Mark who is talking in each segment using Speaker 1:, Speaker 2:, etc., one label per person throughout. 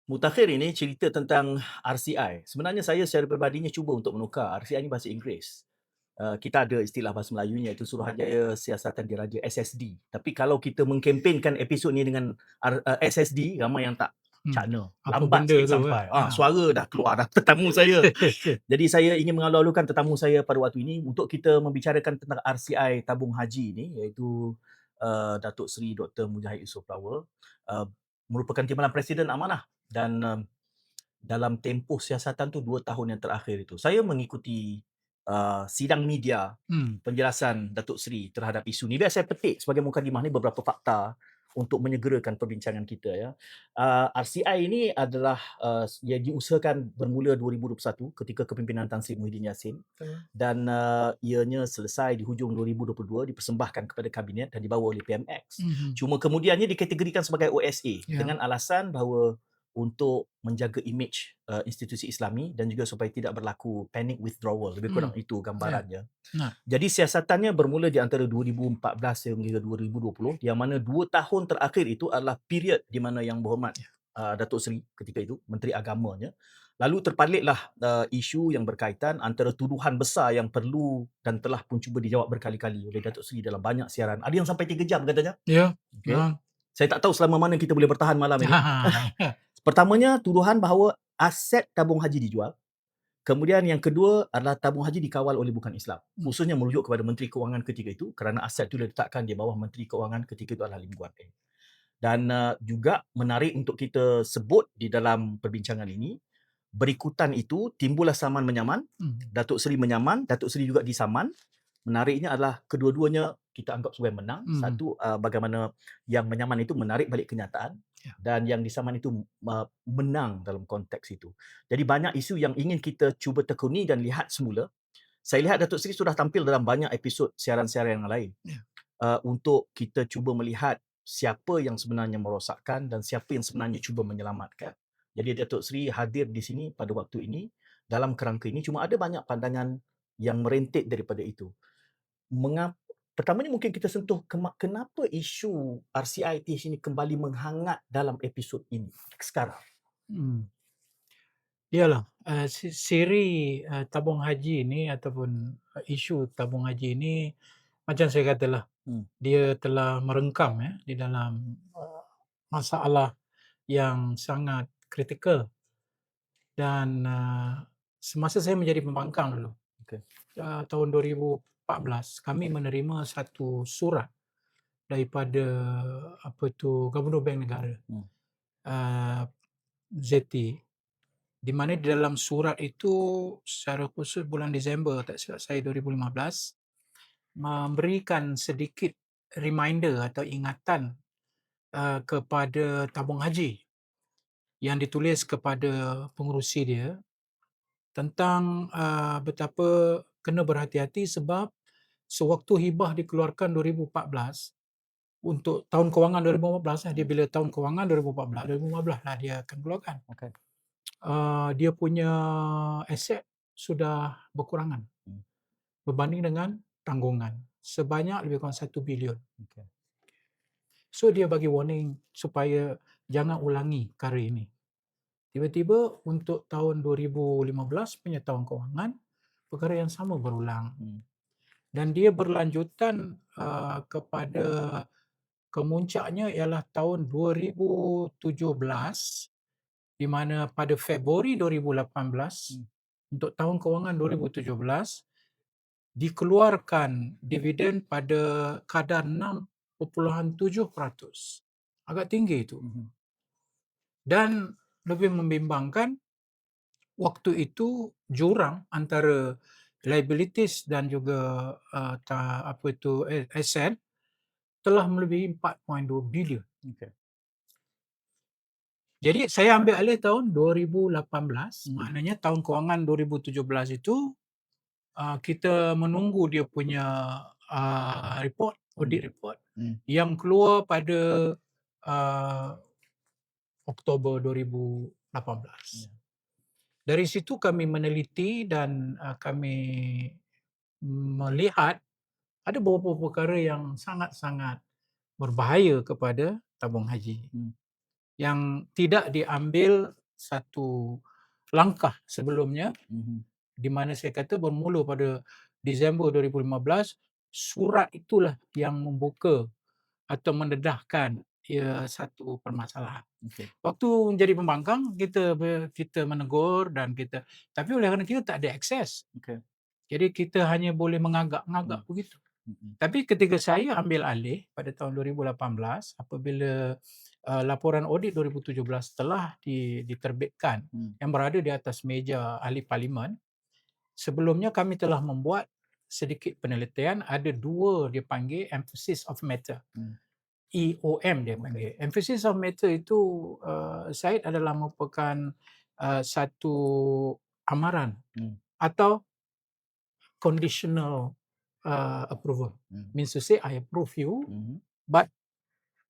Speaker 1: Mutakhir ini cerita tentang RCI. Sebenarnya saya secara peribadinya cuba untuk menukar. RCI ni bahasa Inggeris. Kita ada istilah bahasa Melayunya iaitu Suruhanjaya Siasatan Diraja SSD. Tapi kalau kita mengkempenkan episod ni dengan SSD, ramai yang tak
Speaker 2: Hmm.
Speaker 1: cakna.
Speaker 2: Apa
Speaker 1: Lambat
Speaker 2: benda
Speaker 1: sikit
Speaker 2: tu
Speaker 1: sampai.
Speaker 2: Ha.
Speaker 1: Suara dah keluar dah tetamu saya. Jadi saya ingin mengalu-alukan tetamu saya pada waktu ini untuk kita membicarakan tentang RCI Tabung Haji ni, iaitu Datuk Seri Dr. Mujahid Yusof Lawa, uh, merupakan timbalan Presiden Amanah dan dalam tempoh siasatan tu 2 tahun yang terakhir itu, saya mengikuti sidang media
Speaker 2: Hmm.
Speaker 1: penjelasan Datuk Seri terhadap isu ni. Biar saya petik sebagai mukadimah ni beberapa fakta untuk menyegerakan perbincangan kita ya. RCI ini adalah ia diusahakan bermula 2021 ketika kepimpinan Tan Sri Muhyiddin Yassin dan ianya selesai di hujung 2022 dipersembahkan kepada kabinet dan dibawa oleh PMX. Cuma kemudiannya dikategorikan sebagai OSA dengan alasan bahawa untuk menjaga image institusi Islami dan juga supaya tidak berlaku panic withdrawal. Lebih kurang itu gambarannya. Jadi siasatannya bermula di antara 2014 hingga 2020 yang mana 2 tahun terakhir itu adalah period di mana Yang Berhormat Datuk Seri ketika itu, Menteri Agamanya, lalu terpalitlah isu yang berkaitan antara tuduhan besar yang perlu dan telah pun cuba dijawab berkali-kali oleh Datuk Seri dalam banyak siaran. Ada yang sampai 3 jam katanya.
Speaker 2: Ya.
Speaker 1: Okay. Saya tak tahu selama mana kita boleh bertahan malam ini. Pertamanya, tuduhan bahawa aset tabung haji dijual. Kemudian yang kedua adalah tabung haji dikawal oleh bukan Islam. Khususnya merujuk kepada Menteri Kewangan ketika itu kerana aset itu diletakkan di bawah Menteri Kewangan ketika itu adalah Lim Guat Eng. Dan juga menarik untuk kita sebut di dalam perbincangan ini, berikutan itu timbullah saman menyaman. Datuk Seri menyaman, Datuk Seri juga disaman. Menariknya adalah kedua-duanya kita anggap sebagai menang. Satu, bagaimana yang menyaman itu menarik balik kenyataan dan yang disaman itu menang dalam konteks itu. Jadi banyak isu yang ingin kita cuba tekuni dan lihat semula. Saya lihat Datuk Seri sudah tampil dalam banyak episod siaran-siaran yang lain. Untuk kita cuba melihat siapa yang sebenarnya merosakkan dan siapa yang sebenarnya cuba menyelamatkan. Jadi Datuk Seri hadir di sini pada waktu ini dalam kerangka ini. Cuma ada banyak pandangan yang merentik daripada itu. Pertamanya mungkin kita sentuh kenapa isu RCIT ini kembali menghangat dalam episod ini sekarang.
Speaker 2: Iyalah, siri tabung haji ini ataupun isu tabung haji ini macam saya katalah, dia telah merengkam di dalam masalah yang sangat kritikal. Dan semasa saya menjadi pembangkang dulu, tahun 2014, kami menerima satu surat daripada Gubernur Bank Negara, ZT, di mana di dalam surat itu secara khusus bulan Disember, tak silap saya 2015, memberikan sedikit reminder atau ingatan kepada tabung haji yang ditulis kepada pengerusi dia tentang betapa kena berhati-hati sebab sewaktu hibah dikeluarkan 2014 untuk tahun kewangan 2014, dia bila tahun kewangan 2014 lah dia akan keluarkan. Dia punya aset sudah berkurangan berbanding dengan tanggungan sebanyak lebih kurang 1 bilion. So dia bagi warning supaya jangan ulangi perkara ini. Tiba-tiba untuk tahun 2015 punya tahun kewangan, perkara yang sama berulang. Dan dia berlanjutan kepada kemuncaknya ialah tahun 2017, di mana pada Februari 2018 untuk tahun kewangan 2017 dikeluarkan dividen pada kadar 6.7%. Agak tinggi itu. Dan lebih membimbangkan, waktu itu jurang antara liabilities dan juga aset telah melebihi 4.2 bilion. Jadi saya ambil alih tahun 2018, maknanya tahun kewangan 2017 itu kita menunggu dia punya audit report yang keluar pada Oktober 2018. Dari situ kami meneliti dan kami melihat ada beberapa perkara yang sangat-sangat berbahaya kepada tabung haji. yang tidak diambil satu langkah sebelumnya, di mana saya kata bermula pada Disember 2015, surat itulah yang membuka atau mendedahkan satu permasalahan.
Speaker 1: Okey.
Speaker 2: Waktu menjadi pembangkang, kita menegur dan tapi oleh kerana kita tak ada akses,
Speaker 1: Okey.
Speaker 2: jadi kita hanya boleh mengagak-ngagak begitu. Tapi ketika saya ambil alih pada tahun 2018, apabila laporan audit 2017 telah diterbitkan yang berada di atas meja ahli parlimen, sebelumnya kami telah membuat sedikit penelitian. Ada dua dia panggil emphasis of matter. EOM dia panggil. Emphasis of matter itu, Syed, adalah merupakan satu amaran atau conditional approval. Means to say, I approve you, but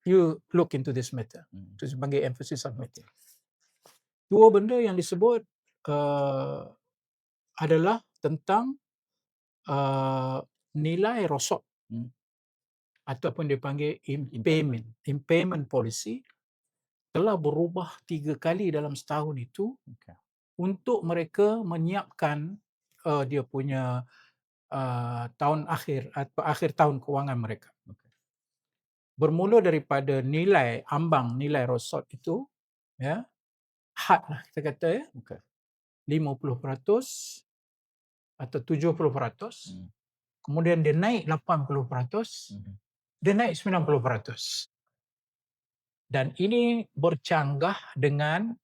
Speaker 2: you look into this matter. Itu sebagai emphasis of matter. Dua benda yang disebut adalah tentang nilai rosok ataupun dipanggil impairment policy telah berubah 3 kali dalam setahun itu untuk mereka menyiapkan dia punya tahun akhir atau akhir tahun kewangan mereka. Bermula daripada nilai ambang nilai rosot itu, ya, had lah kita kata, ya, 50% atau 70%, kemudian dia naik 80%, dia naik 90%. Dan ini bercanggah dengan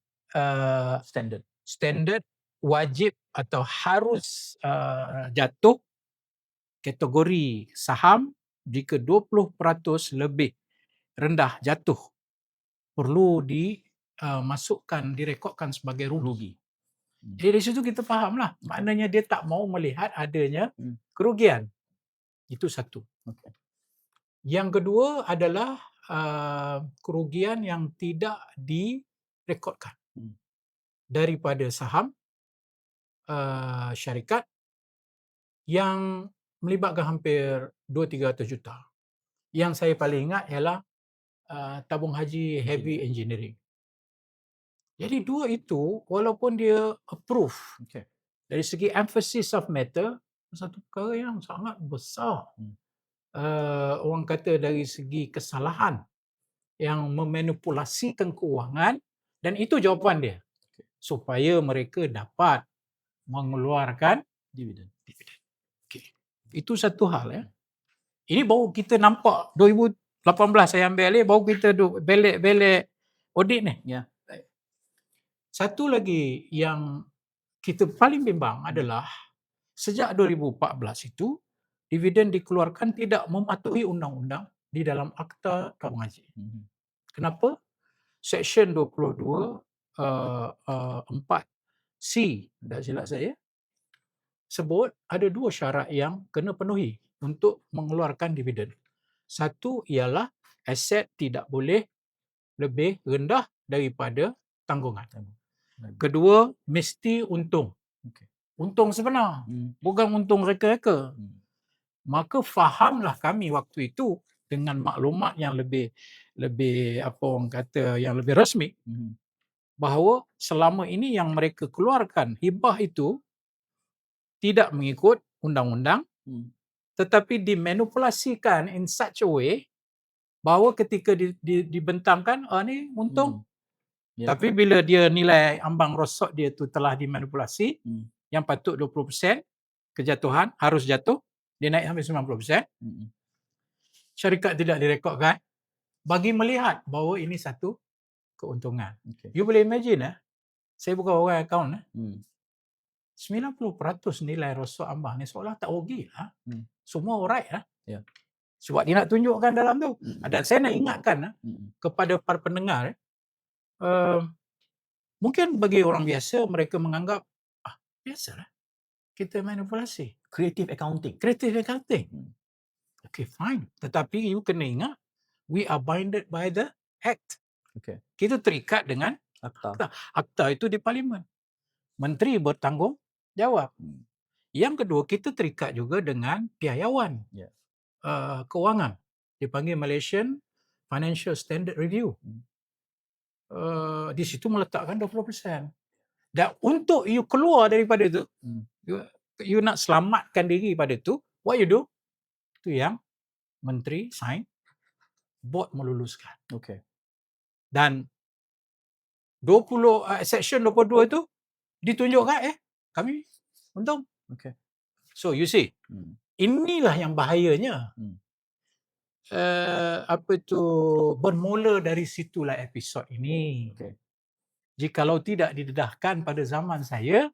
Speaker 2: standard wajib atau harus jatuh kategori saham jika 20% lebih rendah jatuh, perlu dimasukkan, direkodkan sebagai rugi. Jadi dari situ kita fahamlah, maknanya dia tak mau melihat adanya kerugian. Itu satu. Yang kedua adalah kerugian yang tidak direkodkan daripada saham syarikat yang melibatkan hampir 200-300 juta. Yang saya paling ingat ialah tabung haji heavy engineering. Jadi dua itu walaupun dia approve dari segi emphasis of matter, satu perkara yang sangat besar. Orang kata dari segi kesalahan yang memanipulasikan keuangan, dan itu jawapan dia supaya mereka dapat mengeluarkan dividen. Itu satu hal, ya. Ini baru kita nampak 2018 saya ambil alih, baru kita belik audit ni. Satu lagi yang kita paling bimbang adalah sejak 2014 itu dividen dikeluarkan tidak mematuhi undang-undang di dalam Akta Tabung Haji. Kenapa? Section 22 4C, tak silap saya, sebut ada dua syarat yang kena penuhi untuk mengeluarkan dividen. Satu ialah aset tidak boleh lebih rendah daripada tanggungan. Kedua, mesti untung. Untung sebenar, bukan untung reka-reka. Maka fahamlah kami waktu itu dengan maklumat yang lebih apa orang kata, yang lebih rasmi, bahawa selama ini yang mereka keluarkan hibah itu tidak mengikut undang-undang, tetapi dimanipulasikan in such a way bahawa ketika dibentangkan, ni untung. Tapi bila dia nilai ambang rosok dia tu telah dimanipulasi, yang patut 20% kejatuhan, harus jatuh, dia naik sampai 90%. Syarikat tidak direkodkan bagi melihat bahawa ini satu keuntungan. You boleh imagine, saya bukan orang akaun, 90% nilai rosok ambang ni seolah tak rugi. Semua alright. Sebab dia nak tunjukkan dalam tu. Dan saya nak ingatkan kepada para pendengar, mungkin bagi orang biasa mereka menganggap biasalah kita manipulasi.
Speaker 1: Creative accounting.
Speaker 2: Okay, fine. Tetapi you kena ingat, we are binded by the act. Kita terikat dengan akta. Akta itu di parlimen. Menteri bertanggungjawab. Yang kedua, kita terikat juga dengan piawaian kewangan. Dipanggil Malaysian Financial Standard Review. di situ meletakkan 20%. Dan untuk you keluar daripada itu, you nak selamatkan diri pada tu, what you do? Itu yang menteri sign, board meluluskan.
Speaker 1: Okay.
Speaker 2: Dan 20 section 22 itu ditunjukkan kami untung.
Speaker 1: Okay.
Speaker 2: So you see, inilah yang bahayanya. Bermula dari situlah episod ini.
Speaker 1: Okay.
Speaker 2: Jikalau tidak didedahkan pada zaman saya,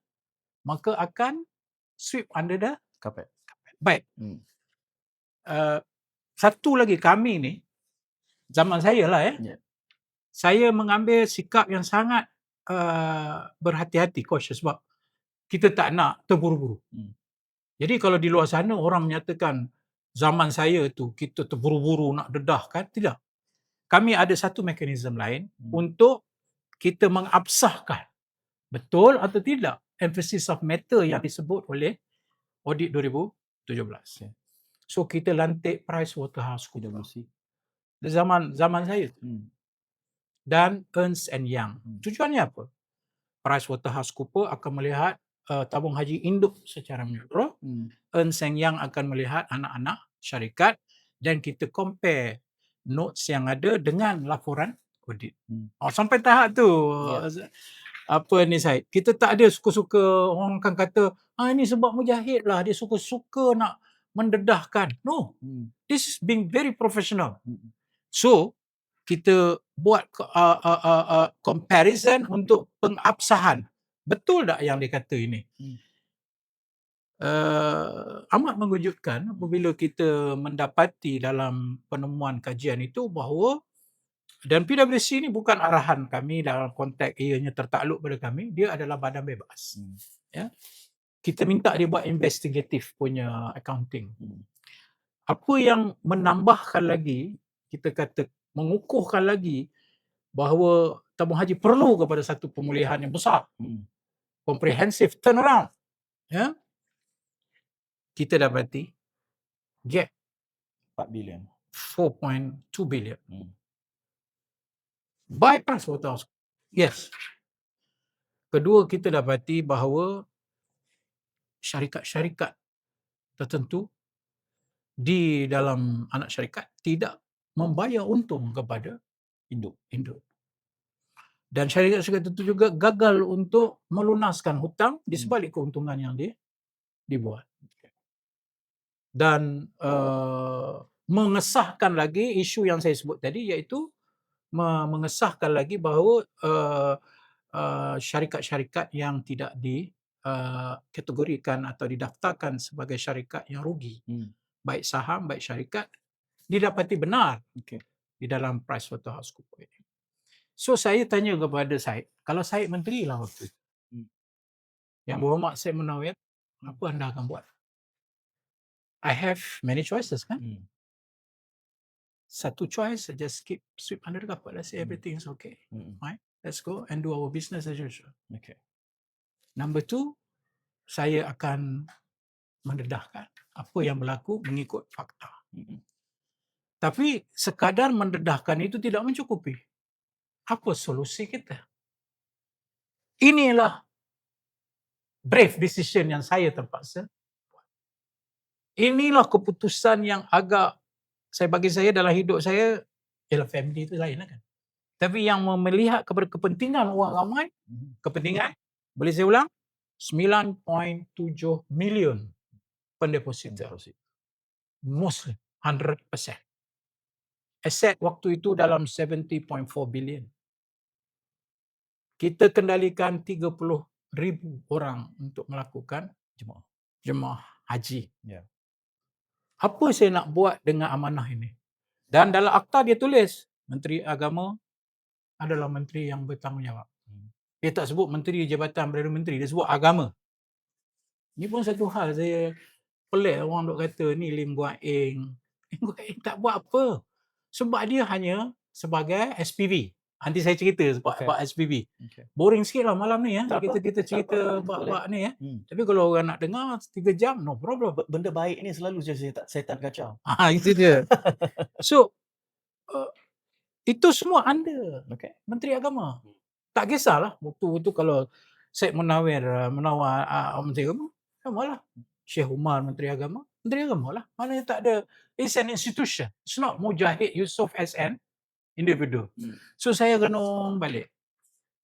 Speaker 2: maka akan sweep under the
Speaker 1: Carpet.
Speaker 2: baik. Satu lagi, kami ni, zaman saya lah saya mengambil sikap yang sangat berhati-hati, cautious, sebab kita tak nak terburu-buru. Jadi kalau di luar sana orang menyatakan zaman saya tu kita terburu-buru nak dedahkan, tidak. Kami ada satu mekanisme lain untuk kita mengabsahkan betul atau tidak emphasis of matter yang disebut oleh audit 2017. So kita lantik PricewaterhouseCoopers zaman saya dan Ernst & Young. Tujuannya apa? PricewaterhouseCoopers akan melihat tabung haji induk secara menyeluruh. Ernst & Young akan melihat anak-anak syarikat, dan kita compare notes yang ada dengan laporan audit. Sampai tahap tu Syed, kita tak ada suka-suka. Orang akan kata ini sebab mujahid lah, dia suka-suka nak mendedahkan. No, this is being very professional. So kita buat comparison untuk pengabsahan. Betul tak yang dia kata ini? Amat mengejutkan apabila kita mendapati dalam penemuan kajian itu bahawa, dan PwC ni bukan arahan kami dalam konteks ianya tertakluk pada kami, dia adalah badan bebas. Kita minta dia buat investigatif punya accounting. Apa yang menambahkan lagi, kita kata mengukuhkan lagi bahawa tabung haji perlu kepada satu pemulihan yang besar, comprehensive turnaround. Kita dapati gap
Speaker 1: 4 bilion.
Speaker 2: 4.2 billion. Bypass Waterhouse. Yes. Kedua, kita dapati bahawa syarikat-syarikat tertentu di dalam anak syarikat tidak membayar untung kepada induk. Dan syarikat-syarikat tertentu juga gagal untuk melunaskan hutang di sebalik keuntungan yang dibuat. Dan mengesahkan lagi isu yang saya sebut tadi, iaitu mengesahkan lagi bahawa syarikat-syarikat yang tidak dikategorikan atau didaftarkan sebagai syarikat yang rugi, baik saham, baik syarikat, didapati benar di dalam PricewaterhouseCoopers ini. So saya tanya kepada Syed, kalau Syed menteri lah waktu itu, Yang Berhormat Syed Munawir, apa anda akan buat? I have many choices kan? Satu choice, just sweep under the carpet. Let's say everything is okay. Right? Let's go and do our business as usual.
Speaker 1: Okay.
Speaker 2: Number 2, saya akan mendedahkan apa yang berlaku mengikut fakta. Tapi sekadar mendedahkan itu tidak mencukupi. Apa solusi kita? Inilah brave decision yang saya terpaksa. Inilah keputusan yang agak, bagi saya dalam hidup saya, family itu lain kan. Tapi yang melihat kepada kepentingan orang ramai, kepentingan, boleh saya ulang, 9.7 million pendeposita. Muslim, 100%. Aset waktu itu dalam 70.4 billion. Kita kendalikan 30,000 orang untuk melakukan jemaah haji. Apa saya nak buat dengan amanah ini? Dan dalam akta dia tulis, Menteri Agama adalah menteri yang bertanggungjawab. Dia tak sebut menteri Jabatan Perdana Menteri, dia sebut agama. Ini pun satu hal saya pelik, orang duk kata ni Lim Guan Eng. Lim Guan Eng tak buat apa. Sebab dia hanya sebagai SPV. Nanti saya cerita sebab SPV. Boring sikit lah malam ni kita cerita bab ni Tapi kalau orang nak dengar 3 jam, no problem.
Speaker 1: Benda baik ni selalu je saya tak kacau.
Speaker 2: Itu dia. So Itu semua under
Speaker 1: Okey.
Speaker 2: Menteri Agama. Tak kisahlah waktu itu kalau Syed Munawar, Menteri Agama, samalah. Syekh Umar Menteri Agama lah. Maknanya tak ada, it's an institution. It's not Mujahid Yusof as an individual. So saya renung balik.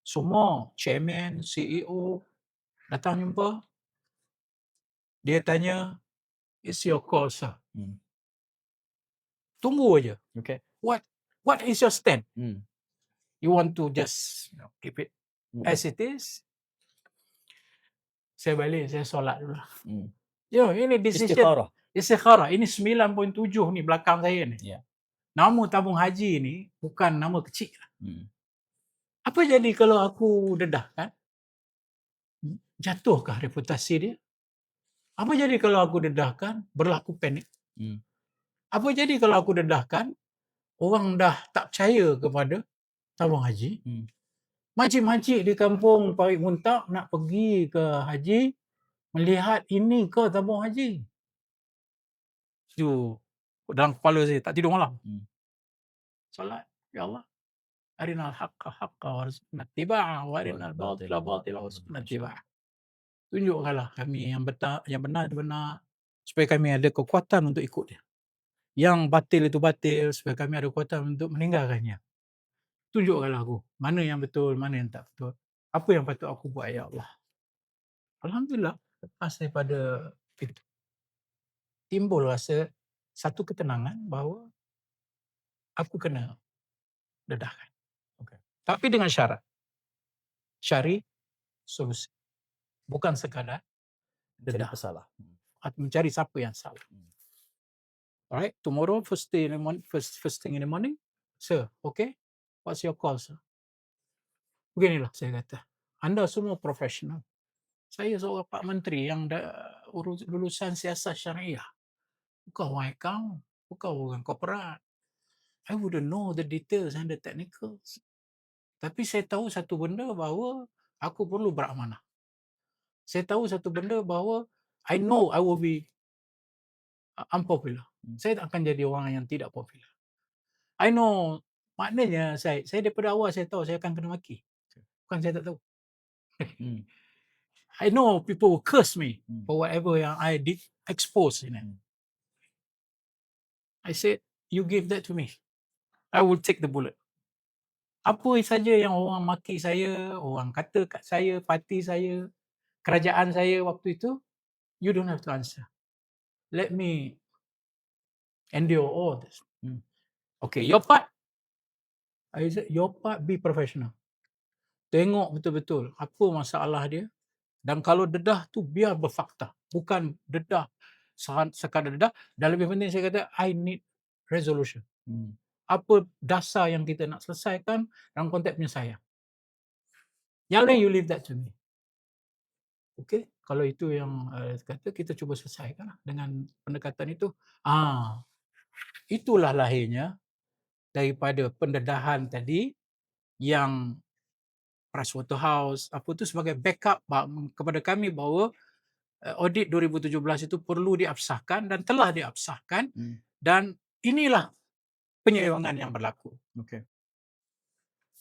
Speaker 2: Semua chairman, CEO datang jumpa, dia tanya, "It's your call, sir." Tunggu aja.
Speaker 1: Okey.
Speaker 2: What is your stand?
Speaker 1: Hmm.
Speaker 2: You want to just keep it as it is? Saya balik, saya solat dulu. Ini decision istikharah. Ini 9.7 ni belakang saya ni.
Speaker 1: Ya.
Speaker 2: Nama tabung haji ni bukan nama kecil. Apa jadi kalau aku dedahkan? Jatuhkah reputasi dia? Apa jadi kalau aku dedahkan? Berlaku panik. Apa jadi kalau aku dedahkan? Orang dah tak percaya kepada tabung haji. Makcik-makcik di kampung Parit Muntak nak pergi ke haji, melihat ini ke tabung haji. Itu dalam kepala saya, tak tidur malam. Solat, ya Allah, arinal haqqa haqqa warzuqna ittiba'ah wa arinal batila batila warzuqna ittiba'ah. Tunjukkanlah kami yang benar supaya kami ada kekuatan untuk ikut dia. Yang batil itu batil supaya kami ada kekuatan untuk meninggalkannya. Tunjukkanlah aku mana yang betul, mana yang tak betul. Apa yang patut aku buat, ya Allah. Alhamdulillah, lepas daripada itu, timbul rasa satu ketenangan bahawa aku kena dedahkan. Tapi dengan syarat. Cari solusi. Bukan sekadar
Speaker 1: Jadi
Speaker 2: dedah.
Speaker 1: pesalah.
Speaker 2: Atau mencari siapa yang salah. Alright, tomorrow first thing in the morning, sir, okay? What's your call, sir? Beginilah saya kata. Anda semua profesional. Saya seorang Pak Menteri yang lulusan siasat syariah. Bukan orang account, bukan orang korporat. I wouldn't know the details and the technicals. Tapi saya tahu satu benda bahawa aku perlu beramanah. Saya tahu satu benda bahawa I know I will be unpopular. Saya tak akan jadi orang yang tidak popular. I know, maknanya saya daripada awal saya tahu saya akan kena maki. Bukan saya tak tahu. I know people will curse me for whatever yang I did expose in it. I said, you give that to me. I will take the bullet. Apa saja yang orang maki saya, orang kata kat saya, parti saya, kerajaan saya waktu itu, you don't have to answer. Let me endure all this. Okay, your part. I said, your part, be professional. Tengok betul-betul apa masalah dia. Dan kalau dedah tu biar berfakta. Bukan dedah sekadar dedah. Dan lebih penting saya kata, I need resolution. Apa dasar yang kita nak selesaikan dalam konteks penyelesaian. Yang lain you leave that to me. Okay, kalau itu yang kata kita cuba selesaikan dengan pendekatan itu. Itulah lahirnya daripada pendedahan tadi yang Pricewaterhouse apa tu sebagai backup kepada kami bahawa audit 2017 itu perlu diabsahkan dan telah diabsahkan dan inilah penyeimbang yang berlaku.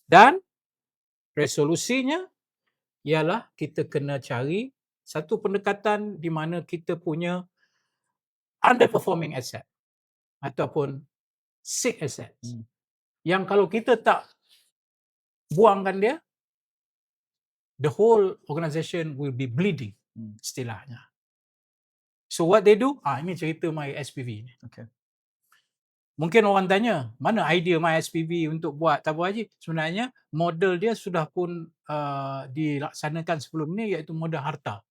Speaker 2: Dan resolusinya ialah kita kena cari satu pendekatan di mana kita punya underperforming asset ataupun sick assets. Yang kalau kita tak buangkan dia, the whole organisation will be bleeding, istilahnya. So what they do? Ini cerita My SPV ni. Mungkin orang tanya, mana idea My SPV untuk buat tabung haji? Sebenarnya model dia sudah pun dilaksanakan sebelum ni, iaitu modal harta.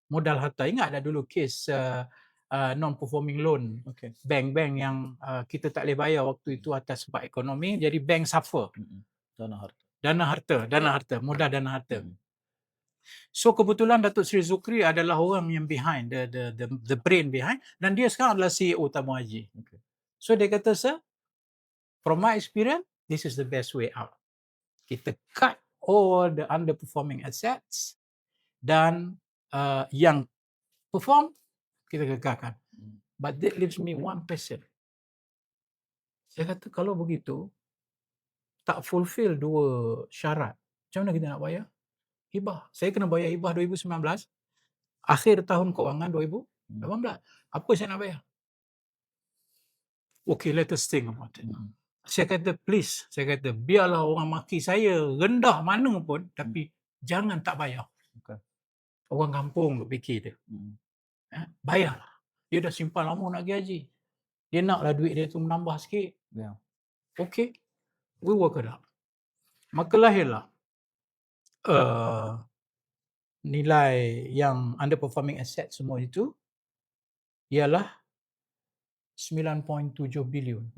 Speaker 2: Modal harta. Ingat tak dulu kes non-performing loan. Bank-bank yang kita tak boleh bayar waktu itu atas sebab ekonomi, jadi bank suffer. Dana harta. Modal dana harta. So kebetulan Datuk Seri Zukri adalah orang yang behind, the brain behind, dan dia sekarang adalah CEO tabung haji. So dia kata, sir, from my experience, this is the best way out. Kita cut all the underperforming assets dan yang perform, kita gegarkan. But that leaves me one question. Saya kata, kalau begitu, tak fulfill 2 syarat, macam mana kita nak bayar? Hibah. Saya kena bayar hibah 2019, akhir tahun kewangan 2018. Apa saya nak bayar? Okay, let us think about it. Saya kata, please, saya kata, biarlah orang maki saya rendah mana pun, tapi jangan tak bayar.
Speaker 1: Okay.
Speaker 2: Orang kampung duk fikir dia. Bayarlah. Dia dah simpan lama nak pergi haji. Dia naklah duit dia tu menambah sikit.
Speaker 1: Yeah.
Speaker 2: Okay, we work it out. Maka lahirlah nilai yang underperforming asset semua itu ialah 9.7 bilion.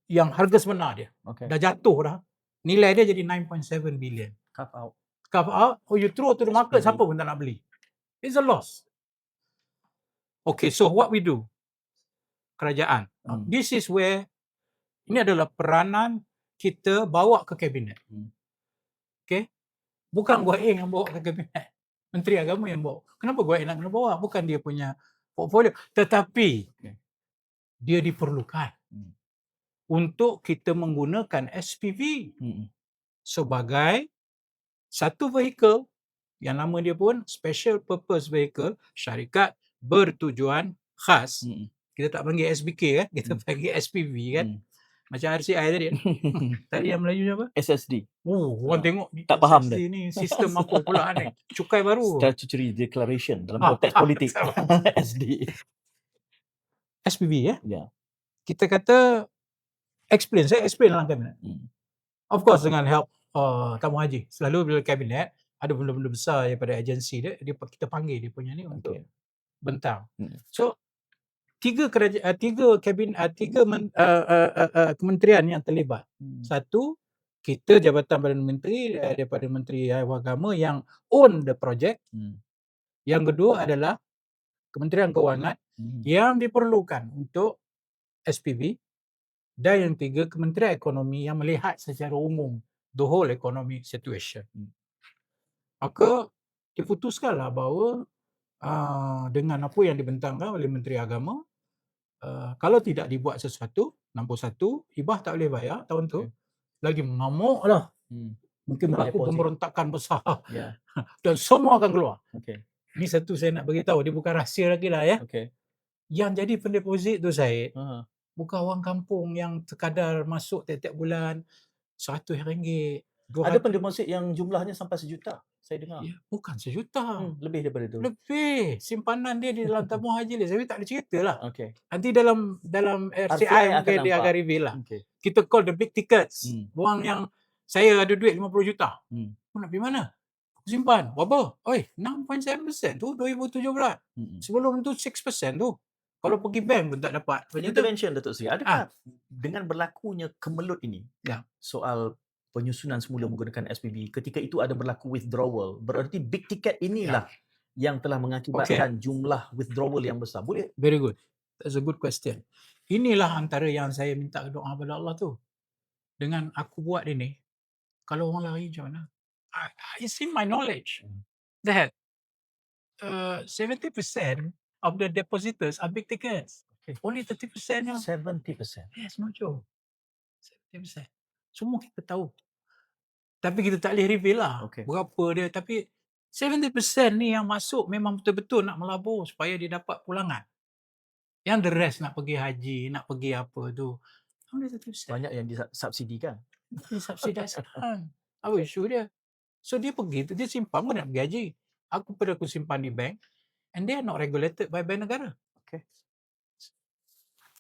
Speaker 2: Yang harga sebenar dia.
Speaker 1: Okay.
Speaker 2: Dah jatuh dah. Nilai dia jadi 9.7 billion.
Speaker 1: Carve out.
Speaker 2: Carve out, you throw to the market, siapa pun tak nak beli. It's a loss. Okay, so what we do? Kerajaan. This is where, ini adalah peranan kita bawa ke kabinet. Okay? Bukan Gua Eng yang bawa ke kabinet. Menteri Agama yang bawa. Kenapa Gua Eng nak kena bawa? Bukan dia punya portfolio. Tetapi, dia diperlukan untuk kita menggunakan SPV sebagai satu vehicle yang nama dia pun Special Purpose Vehicle, syarikat bertujuan khas. Kita tak panggil SBK kan, kita panggil SPV kan. Macam RCI tadi. Tadi yang Melayu apa?
Speaker 1: SSD.
Speaker 2: Orang tengok
Speaker 1: tak faham
Speaker 2: SSD ni sistem apa pula ni? Cukai baru.
Speaker 1: Statutory Declaration dalam konteks politik. SD.
Speaker 2: SPV ya?
Speaker 1: Ya.
Speaker 2: Kita kata saya explain dalam kabinet. Of course dengan help tamu haji. Selalu bila kabinet ada benda-benda besar daripada agensi dia, kita panggil dia punya ni untuk bentang. So tiga kementerian yang terlibat. Satu, kita Jabatan Perdana Menteri daripada Menteri Agama yang own the project. Yang kedua adalah Kementerian Kewangan yang diperlukan untuk SPV. Dan yang tiga, Kementerian Ekonomi yang melihat secara umum the whole economic situation. Maka diputuskanlah bahawa dengan apa yang dibentangkan oleh Menteri Agama, kalau tidak dibuat sesuatu, nombor satu, hibah tak boleh bayar tahun tu. Lagi mengamuk lah. Mungkin berlaku pemberontakan besar. Dan semua akan keluar. Ini satu saya nak beritahu, dia bukan rahsia lagi lah ya. Yang jadi pendeposit tu saya, bukan orang kampung yang sekadar masuk tiap-tiap bulan RM100.
Speaker 1: Ada pendeposit yang jumlahnya sampai 1 juta. Saya dengar.
Speaker 2: Ya, bukan 1 juta.
Speaker 1: Lebih daripada itu.
Speaker 2: Lebih. Simpanan dia di dalam tabung haji dia. Saya tak ada cerita lah.
Speaker 1: Okay.
Speaker 2: Nanti dalam RCI mungkin dia akan reveal lah.
Speaker 1: Okay.
Speaker 2: Kita call the big tickets. Orang yang saya ada duit 50 juta. Aku nak pergi mana? Aku simpan. Berapa? Oi, 6.7% tu 2017. Sebelum tu 6% tu. Kalau pergi bank pun tak dapat.
Speaker 1: Intervention Datuk Seri. Adakah dengan berlakunya kemelut ini, soal penyusunan semula menggunakan SPV, ketika itu ada berlaku withdrawal, berarti big ticket inilah yang telah mengakibatkan jumlah withdrawal yang besar. Boleh?
Speaker 2: Very good. That's a good question. Inilah antara yang saya minta doa kepada Allah tu. Dengan aku buat ini, kalau orang lain macam mana? It's in my knowledge that 70% of the depositors are big tickets. Only 30% yang
Speaker 1: 70%.
Speaker 2: Yes, no joke. 70%. Semua kita tahu. Tapi kita tak boleh reveal lah berapa dia. Tapi 70% ni yang masuk memang betul-betul nak melabur supaya dia dapat pulangan. Yang the rest nak pergi haji, nak pergi apa tu. Only 30%.
Speaker 1: Banyak yang disubsidikan.
Speaker 2: Disubsidiskan. Apa isu dia? So dia pergi, dia simpan pun nak pergi haji. Aku simpan di bank and they are not regulated by bank negara.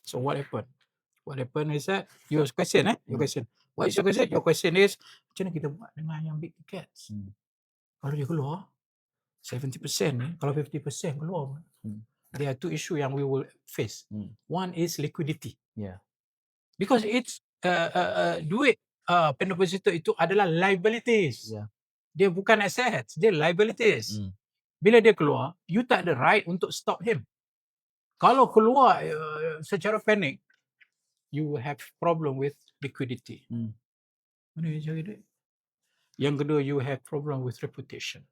Speaker 2: So what happened? What happened is that your question. Your question. What is your question? Your question is macam mana kita buat dengan yang big tickets? Kalau dia keluar 70% ni, kalau 50% keluar, there are two issue yang we will face. One is liquidity. Because it's duit pendepositor itu adalah liabilities. Dia bukan assets, dia liabilities. Bila dia keluar, you tak ada right untuk stop him. Kalau keluar secara panik, you will have problem with liquidity. Mana dia cari duit? Yang kedua, you have problem with reputation.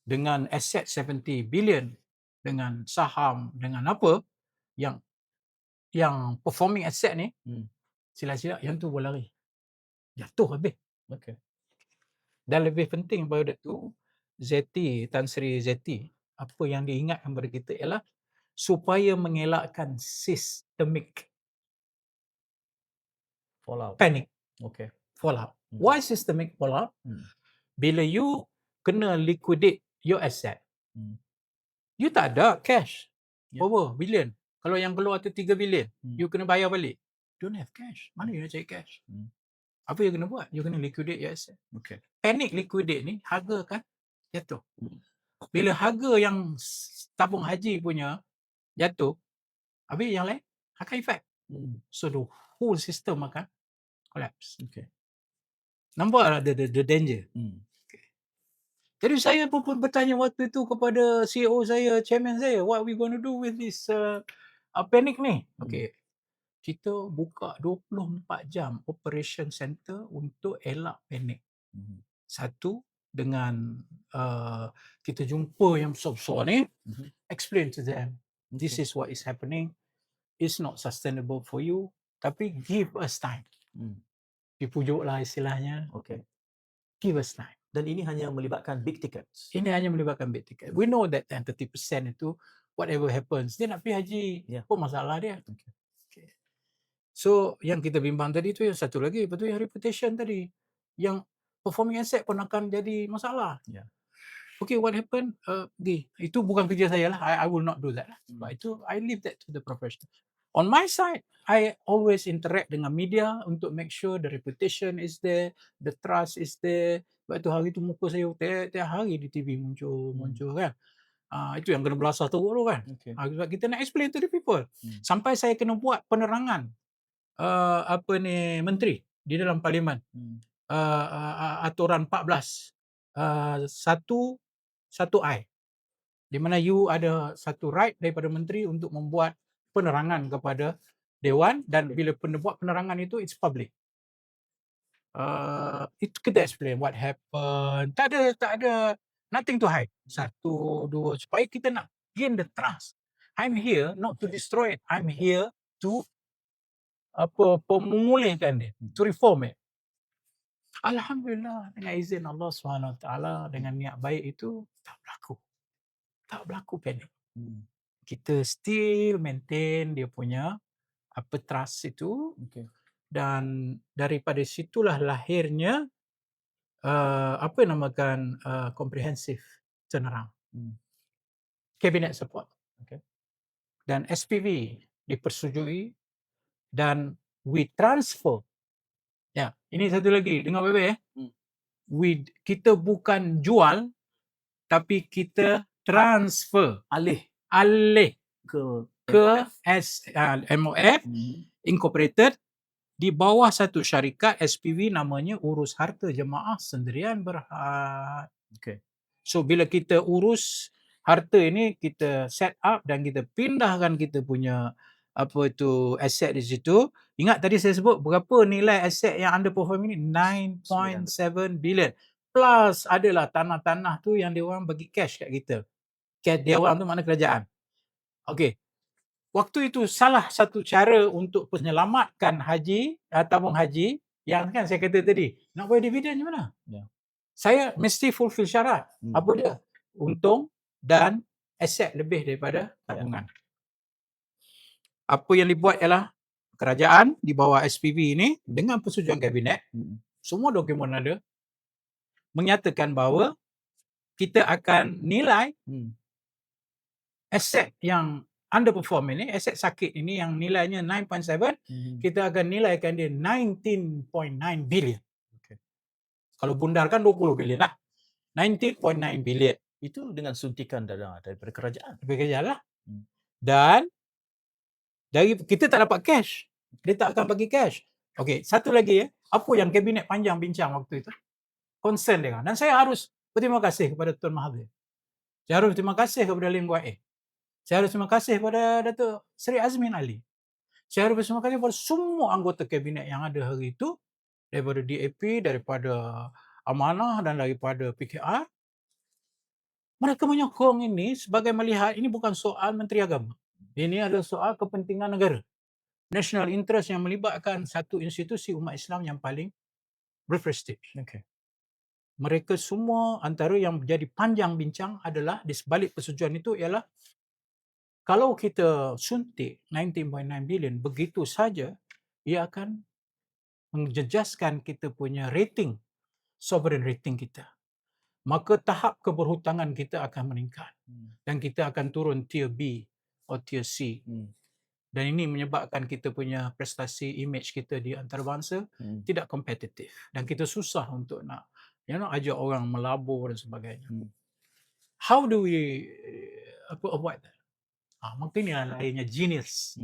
Speaker 2: Dengan aset 70 billion, dengan saham, dengan apa, yang performing asset ni, Silap-silap yang tu berlari. Jatuh habis.
Speaker 1: Okey.
Speaker 2: Dan lebih penting daripada tu, Tan Sri Zeti, apa yang diingatkan kepada kita ialah supaya mengelakkan systemic
Speaker 1: Fallout.
Speaker 2: panic,
Speaker 1: Okey.
Speaker 2: fallout.
Speaker 1: Hmm.
Speaker 2: Why systemic fallout? Bila you kena liquidate your asset,
Speaker 1: Hmm.
Speaker 2: you tak ada cash.
Speaker 1: Ya.
Speaker 2: Berapa? Bilion. Kalau yang keluar tu 3 bilion, you kena bayar balik. Don't have cash. Mana you nak cari cash? Apa you kena buat? You kena liquidate your asset.
Speaker 1: Okey.
Speaker 2: Panic liquidate ni, harga kan jatuh.
Speaker 1: Hmm.
Speaker 2: Bila harga yang tabung haji punya jatuh, habis yang lain akan efek. So the whole system akan collapse.
Speaker 1: Okey.
Speaker 2: Nampak tak the danger? Jadi saya pun bertanya waktu itu kepada CEO saya, chairman saya, what we going to do with this panic ni? Okay, kita buka 24 jam operation center untuk elak panic. Satu, dengan kita jumpa yang besar-besar ni, explain to them, this is what is happening, it's not sustainable for you, tapi give us time. Dipujuklah istilahnya,
Speaker 1: Okey.
Speaker 2: give us time.
Speaker 1: Dan ini hanya melibatkan big tickets.
Speaker 2: Ini hanya melibatkan big ticket. We know that 30% itu, whatever happens, dia nak pergi haji, apa masalah dia? Okay. So, yang kita bimbang tadi tu yang satu lagi, betul yang reputation tadi. Yang performing asset pun akan jadi masalah. Okay, what happened? Itu bukan kerja saya lah. I will not do that lah. Sebab itu, I leave that to the professional. On my side, I always interact dengan media untuk make sure the reputation is there, the trust is there. Sebab tu hari tu muka saya tiap hari di TV muncul kan. Itu yang kena belasah teruk tu kan. Sebab kita nak explain to the people. Sampai saya kena buat penerangan menteri di dalam parlimen. Aturan 14 satu I, di mana you ada satu right daripada menteri untuk membuat penerangan kepada Dewan, dan bila buat penerangan itu it's public. Itu kita explain what happened. Tak ada nothing to hide. Satu, dua, supaya kita nak gain the trust. I'm here not to destroy it. I'm here to memulihkan dia, to reform it. Alhamdulillah, dengan izin Allah SWT, dengan niat baik itu tak berlaku panic. Kita still maintain dia punya trust itu. Dan daripada situlah lahirnya namakan comprehensive turnaround. Cabinet support. Dan SPV dipersetujui dan we transfer. Ini satu lagi, dengar baik-baik kita bukan jual, tapi kita transfer, alih ke MOF Incorporated di bawah satu syarikat SPV namanya Urus Harta Jemaah Sendirian Berhad. So bila kita urus harta ini, kita set up dan kita pindahkan kita punya aset di situ. Ingat tadi saya sebut berapa nilai aset yang underperform ini? 9.7 billion. Plus adalah tanah-tanah tu yang dia orang bagi cash kat kita. Dia orang tu makna kerajaan. Okey. Waktu itu salah satu cara untuk menyelamatkan haji, tabung haji, yang kan saya kata tadi, nak bayar dividen macam mana? Saya mesti fulfill syarat. Apa dia? Untung dan aset lebih daripada tabungan. Apa yang dibuat ialah kerajaan di bawah SPV ini dengan persetujuan kabinet, semua dokumen ada, menyatakan bahawa kita akan nilai aset yang underperform ini, aset sakit ini yang nilainya 9.7, kita akan nilaikan dia 19.9 billion. Kalau bundarkan 20 billion lah. 19.9 billion.
Speaker 1: Itu dengan suntikan daripada kerajaan.
Speaker 2: Daripada kerajaan lah. Dan kita tak dapat cash. Dia tak akan bagi cash. Okey, satu lagi apa yang kabinet panjang bincang waktu itu? Concern dia. Dan saya harus berterima kasih kepada Tuan Mahathir. Saya harus berterima kasih kepada Lim Guat Eng. Saya harus berterima kasih kepada Datuk Seri Azmin Ali. Saya harus berterima kasih kepada semua anggota kabinet yang ada hari itu, daripada DAP, daripada Amanah dan daripada PKR. Mereka menyokong ini sebagai melihat ini bukan soal Menteri Agama. Ini adalah soal kepentingan negara. national interest yang melibatkan satu institusi umat Islam yang paling berprestij.
Speaker 1: Okey.
Speaker 2: Mereka semua, antara yang menjadi panjang bincang adalah di sebalik persetujuan itu ialah kalau kita suntik 19.9 bilion begitu saja, ia akan menjejaskan kita punya rating, sovereign rating kita. Maka tahap keberhutangan kita akan meningkat dan kita akan turun tier B atau tier C. Dan ini menyebabkan kita punya prestasi, image kita di antarabangsa tidak kompetitif dan kita susah untuk nak ajak orang melabur dan sebagainya. How do we avoid that? Maka inilah lainnya genius.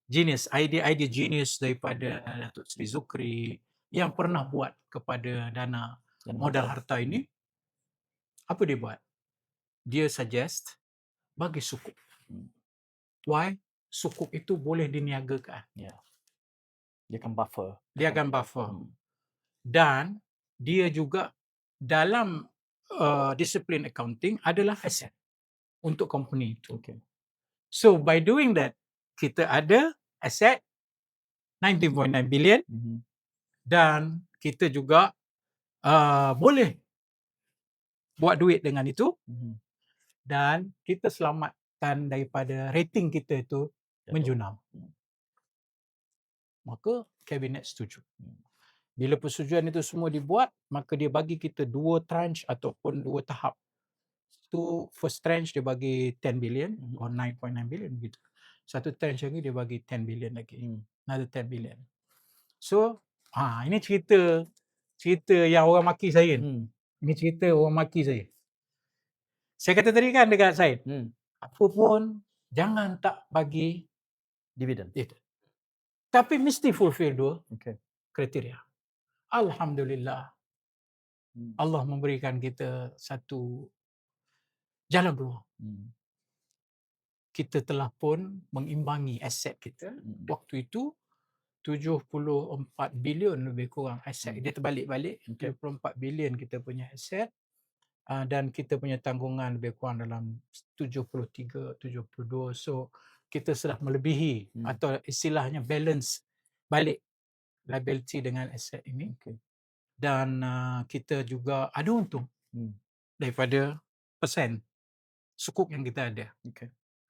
Speaker 2: Genius, idea genius daripada Datuk Seri Zukri yang pernah buat kepada dana modal harta ini. Apa dia buat? Dia suggest bagi sukuk. Why? Sukuk itu boleh diniagakan.
Speaker 1: Ya. Dia akan buffer.
Speaker 2: Dia akan buffer. Dan dia juga dalam disiplin accounting adalah aset untuk company itu.
Speaker 1: Okay.
Speaker 2: So by doing that, kita ada aset 19.9 billion dan kita juga boleh buat duit dengan itu dan kita selamatkan daripada rating kita itu menjunam. Maka kabinet setuju. Bila persetujuan itu semua dibuat, maka dia bagi kita 2 tranche ataupun 2 tahap. Tu first tranche dia bagi 10 billion or 9.9 billion gitu. Satu tranche lagi dia bagi 10 billion lagi. Another 10 billion. So, ini cerita yang orang maki saya. Ini cerita orang maki saya. Saya kata tadi kan dekat Said, apa pun jangan tak bagi
Speaker 1: Dividen.
Speaker 2: tapi mesti fulfill 2
Speaker 1: Okay.
Speaker 2: kriteria. Alhamdulillah. Allah memberikan kita satu jalan keluar. Kita telah pun mengimbangi aset kita. Waktu itu 74 bilion lebih kurang aset. Dia terbalik-balik. 74 bilion kita punya aset. Dan kita punya tanggungan lebih kurang dalam 73, 72. So, kita sudah melebihi atau istilahnya balance balik liability dengan aset ini. Dan kita juga ada untung daripada persen sukuk yang kita ada.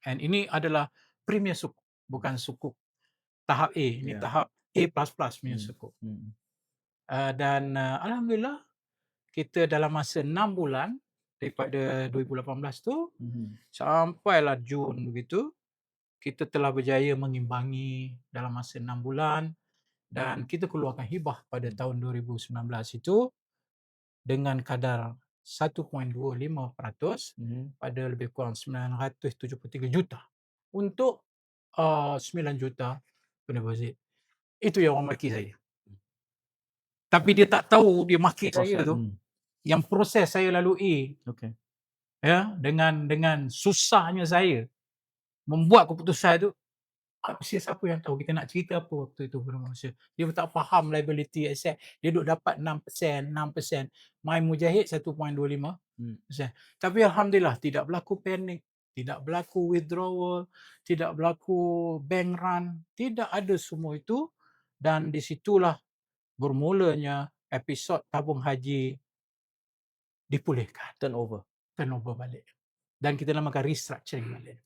Speaker 2: And ini adalah premier sukuk, bukan sukuk tahap A. Ini tahap A++ punya sukuk. Dan Alhamdulillah, kita dalam masa 6 bulan daripada 2018 tu sampailah Jun begitu, kita telah berjaya mengimbangi dalam masa 6 bulan dan kita keluarkan hibah pada tahun 2019 itu dengan kadar 1.25% pada lebih kurang 973 juta untuk 9 juta pendeposit. Itu yang orang maki saya. Tapi dia tak tahu dia maki saya tu. Yang proses saya lalui. Ya, dengan susahnya saya membuat keputusan itu. Siapa yang tahu kita nak cerita apa waktu itu pada masa. Dia tak faham liability asset. Dia duk dapat 6%. My Mujahid 1.25%. Tapi Alhamdulillah tidak berlaku panik. Tidak berlaku withdrawal. Tidak berlaku bank run. Tidak ada semua itu. Dan di situlah bermulanya episod tabung haji dipulihkan.
Speaker 1: Turnover
Speaker 2: balik. Dan kita namakan restructuring balik.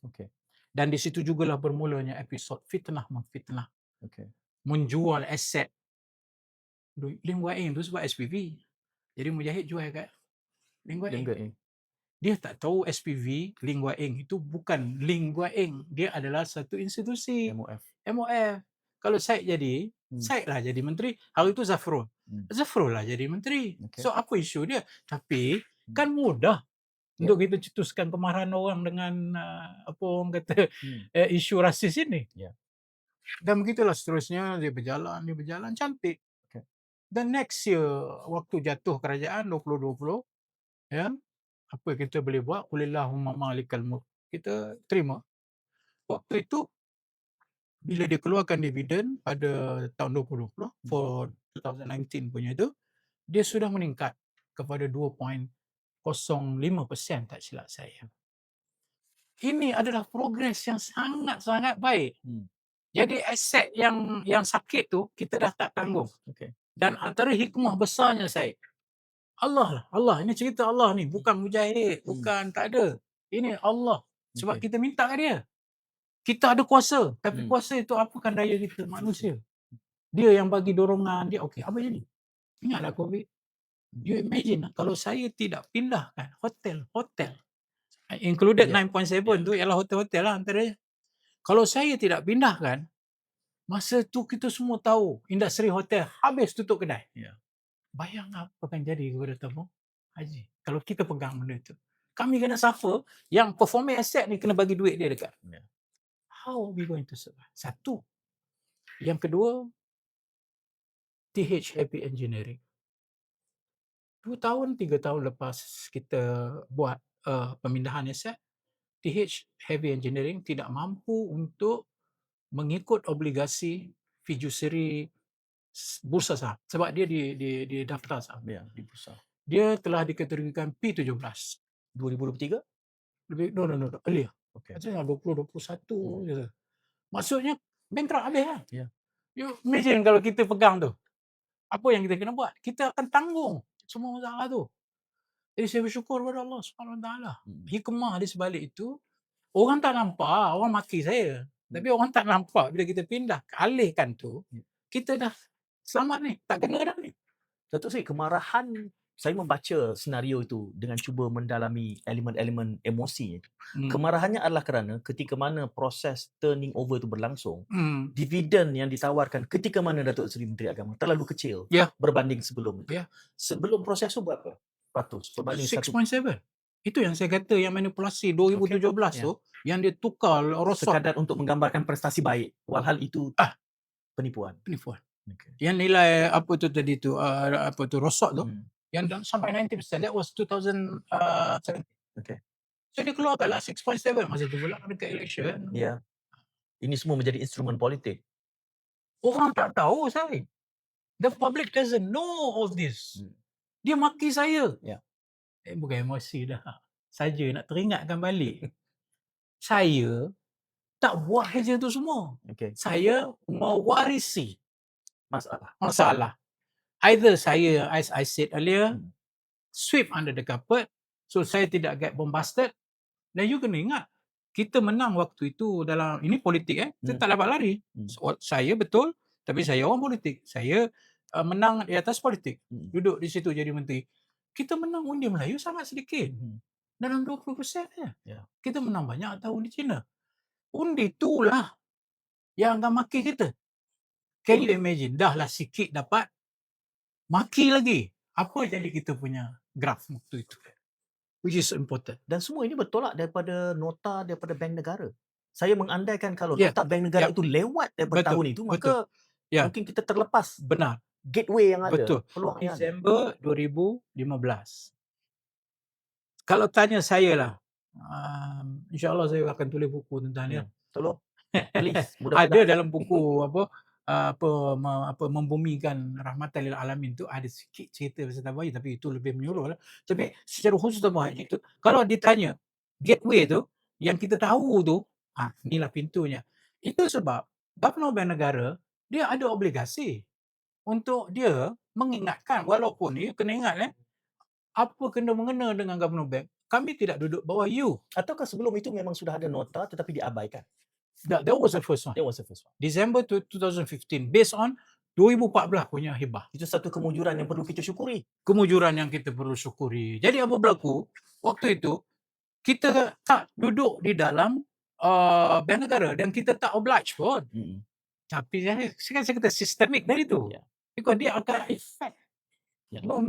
Speaker 2: Dan di situ jugalah bermulanya episod fitnah memfitnah. Menjual aset. Lim Guan Eng tu sebab SPV. Jadi Mujahid jual kat Lim Guan Eng. Dia tak tahu SPV Lim Guan Eng itu bukan Lim Guan Eng. Dia adalah satu institusi. MOF. Kalau Said jadi, Said lah jadi menteri. Hari itu Zafrul. Zafrul lah jadi menteri. So apa isu dia? Tapi kan mudah untuk kita cetuskan kemarahan orang dengan apa orang kata isu rasis ini. Dan begitulah seterusnya dia berjalan cantik. Dan next year waktu jatuh kerajaan 2020 ya, apa kita boleh buat? Qulillahumma malikal mulk. Kita terima. Waktu itu bila dia keluarkan dividen pada tahun 2020 for 2019 punya itu, dia sudah meningkat kepada 2.05% tak silap saya. Ini adalah progres yang sangat-sangat baik. Jadi aset yang sakit tu kita dah tak tanggung.
Speaker 1: Okey.
Speaker 2: Dan antara hikmah besarnya Said, Allah lah, Allah. Ini cerita Allah ni, bukan Mujahid, bukan tak ada. Ini Allah. Sebab
Speaker 1: Okey.
Speaker 2: kita minta kat dia. Kita ada kuasa, tapi
Speaker 1: Hmm.
Speaker 2: kuasa itu apakan daya kita manusia. Dia yang bagi dorongan dia. Okey, apa jadi? Ingatlah COVID. You imagine kalau saya tidak pindahkan hotel, included
Speaker 1: Ya.
Speaker 2: 9.7 tu ialah hotel-hotel lah antaranya. Kalau saya tidak pindahkan, masa tu kita semua tahu industri hotel habis tutup kedai.
Speaker 1: Ya.
Speaker 2: Bayang apa akan jadi kepada tabung haji kalau kita pegang benda tu. Kami kena suffer, yang performing asset ni kena bagi duit dia dekat.
Speaker 1: Ya.
Speaker 2: How are we going to survive? Satu. Yang kedua, TH Heavy Engineering. 2 tahun, 3 tahun lepas kita buat pemindahan aset, TH Heavy Engineering tidak mampu untuk mengikut obligasi fiduciary bursa saham sebab dia di daftar saham.
Speaker 1: Ya, di bursa.
Speaker 2: Dia telah dikategorikan P17.
Speaker 1: 2023?
Speaker 2: Lebih no, earlier.
Speaker 1: Okey.
Speaker 2: Maksudnya 2021 je. Maksudnya bankrupt habis lah.
Speaker 1: Ya.
Speaker 2: You imagine kalau kita pegang tu. Apa yang kita kena buat? Kita akan tanggung semua masalah tu. Jadi saya bersyukur kepada Allah Subhanahu Wa Taala. Hikmah di sebalik itu, orang tak nampak, orang maki saya. Tapi orang tak nampak bila kita pindah, alihkan tu, kita dah selamat ni, tak kena dah ni.
Speaker 1: Datuk Seri, kemarahan, saya membaca senario itu dengan cuba mendalami elemen-elemen emosi. Kemarahannya adalah kerana ketika mana proses turning over itu berlangsung, dividen yang ditawarkan ketika mana Datuk Seri Menteri Agama terlalu kecil
Speaker 2: Ya.
Speaker 1: berbanding sebelum itu.
Speaker 2: Ya.
Speaker 1: Sebelum proses itu berapa peratus berbanding
Speaker 2: 6.7. Itu yang saya kata yang manipulasi 2017 tu, yang dia tukar rosot.
Speaker 1: sekadar untuk menggambarkan prestasi baik, walhal itu penipuan. Okay.
Speaker 2: Yang nilai apa tu tadi tu, apa tu rosot tu, yang sampai 90%, that was 2017.
Speaker 1: Okay.
Speaker 2: So dia keluarkanlah 6.7 masa tu pula dekat election.
Speaker 1: Ya. Ini semua menjadi instrumen politik.
Speaker 2: Orang tak tahu saya. The public doesn't know all this. Dia maki saya.
Speaker 1: Ya.
Speaker 2: Bukan emosi dah. Saja nak teringatkan balik. Saya tak buat kerja tu semua.
Speaker 1: Okay.
Speaker 2: Saya mewarisi
Speaker 1: masalah.
Speaker 2: Either saya, as I said earlier, sweep under the carpet, so saya tidak get bombasted. Dan you kena ingat, kita menang waktu itu dalam, ini politik kita tak dapat lari. Saya betul, tapi saya orang politik. Saya menang di atas politik. Duduk di situ jadi menteri. Kita menang undi Melayu sangat sedikit. Dalam 20% saja. Kita menang banyak tahun di China. Undi itulah yang akan maki kita. Can you imagine? Dah lah sikit dapat, maki lagi. Apa jadi kita punya graf waktu itu? Which is important.
Speaker 1: Dan semua ini bertolak daripada nota daripada Bank Negara. Saya mengandaikan kalau nota Bank Negara itu lewat daripada tahun itu, maka mungkin kita terlepas gateway yang ada.
Speaker 2: Disember 2015. Kalau tanya saya lah, insyaAllah saya akan tulis buku tentang dia.
Speaker 1: Tolong. Please.
Speaker 2: Ada dalam buku membumikan rahmatan lil alamin tu ada sikit cerita pasal tabung haji, tapi itu lebih menyeluruh lah. Tapi secara khusus tabung haji tu, kalau ditanya gateway tu yang kita tahu tu, inilah pintunya. Itu sebab Gubernur Bank Negara dia ada obligasi untuk dia mengingatkan, walaupun you kena ingat apa kena mengena dengan Gubernur Bank, kami tidak duduk bawah you.
Speaker 1: Ataukah sebelum itu memang sudah ada nota tetapi diabaikan?
Speaker 2: That was the first one.
Speaker 1: That was the first one.
Speaker 2: December 2015, based on 2014 punya hibah.
Speaker 1: Itu satu kemujuran yang perlu kita syukuri.
Speaker 2: Kemujuran yang kita perlu syukuri. Jadi apa berlaku? Waktu itu, kita tak duduk di dalam Bank Negara dan kita tak oblige pun. Tapi saya kata sistemik dari itu. Because dia akan efek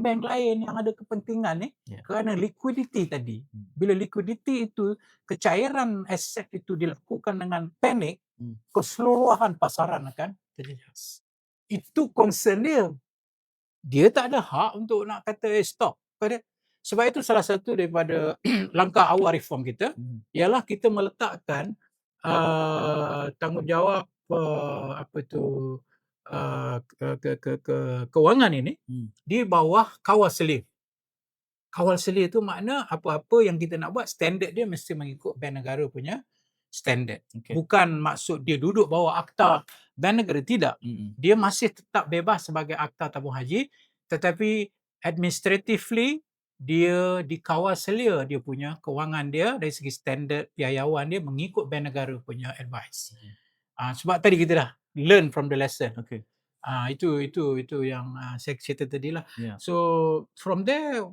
Speaker 2: bank lain yang ada kepentingan kerana liquidity tadi. Bila liquidity itu, kecairan aset itu dilakukan dengan panik, keseluruhan pasaran akan terjejas. Itu concern dia. Dia tak ada hak untuk nak kata stop. Sebab itu salah satu daripada langkah awal reform kita ialah kita meletakkan tanggungjawab kewangan ini di bawah kawal selir. Kawal selir itu makna apa-apa yang kita nak buat, standard dia mesti mengikut Bank Negara punya standard.
Speaker 1: Okey.
Speaker 2: Bukan maksud dia duduk bawah akta Bank Negara, tidak. Dia masih tetap bebas sebagai akta tabung haji, tetapi administratively dia dikawal selia dia punya kewangan dia dari segi standard piayauan dia mengikut Bank Negara punya advice. Sebab tadi kita dah learn from the lesson.
Speaker 1: Okey.
Speaker 2: Itu yang saya cerita tadi lah.
Speaker 1: Ya.
Speaker 2: So from there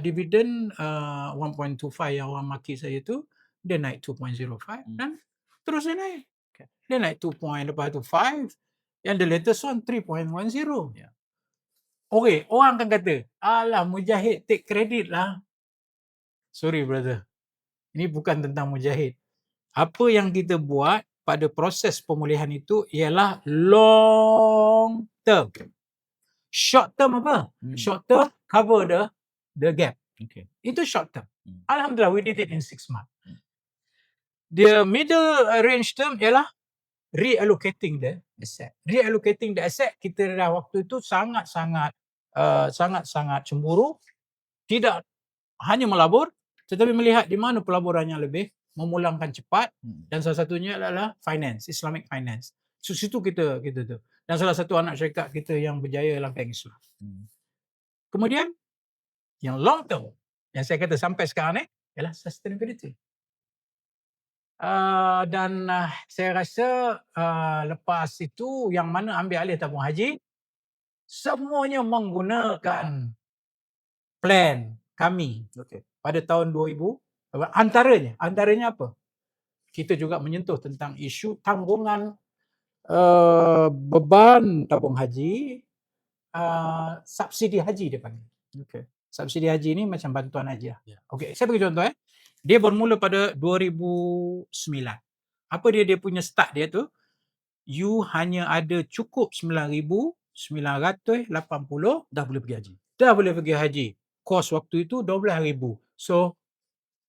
Speaker 2: dividend 1.25 yang orang maki saya tu dia naik 2.05 dan terus dia naik.
Speaker 1: Okay.
Speaker 2: Dia naik 2 point, lepas tu 5, yang the latest one 3.10.
Speaker 1: Ya.
Speaker 2: Okay, orang akan kata, alah Mujahid take credit lah. Sorry brother, ini bukan tentang Mujahid. Apa yang kita buat pada proses pemulihan itu ialah long term. Short term apa? Short term cover the gap.
Speaker 1: Okay.
Speaker 2: Itu short term. Alhamdulillah we did it in 6 months. The middle range term ialah reallocating the asset. Reallocating the asset, kita dah waktu itu sangat-sangat cemburu, tidak hanya melabur tetapi melihat di mana pelaburannya lebih memulangkan cepat, dan salah satunya adalah finance, Islamic finance. So situ kita tu. Dan salah satu anak syarikat kita yang berjaya dalam bank Islam. Kemudian yang long term yang saya kata sampai sekarang ni ialah sustainability. Dan saya rasa lepas itu yang mana ambil alih tabung haji, semuanya menggunakan plan kami pada tahun 2000. Antaranya apa? Kita juga menyentuh tentang isu tanggungan beban tabung haji, subsidi haji dia panggil. Subsidi haji ni macam bantuan haji lah. Okey, saya bagi contoh Dia bermula pada 2009. Apa dia punya start dia tu? You hanya ada cukup 9,980
Speaker 1: Dah boleh pergi haji.
Speaker 2: dah boleh pergi haji. Kos waktu itu 12,000. So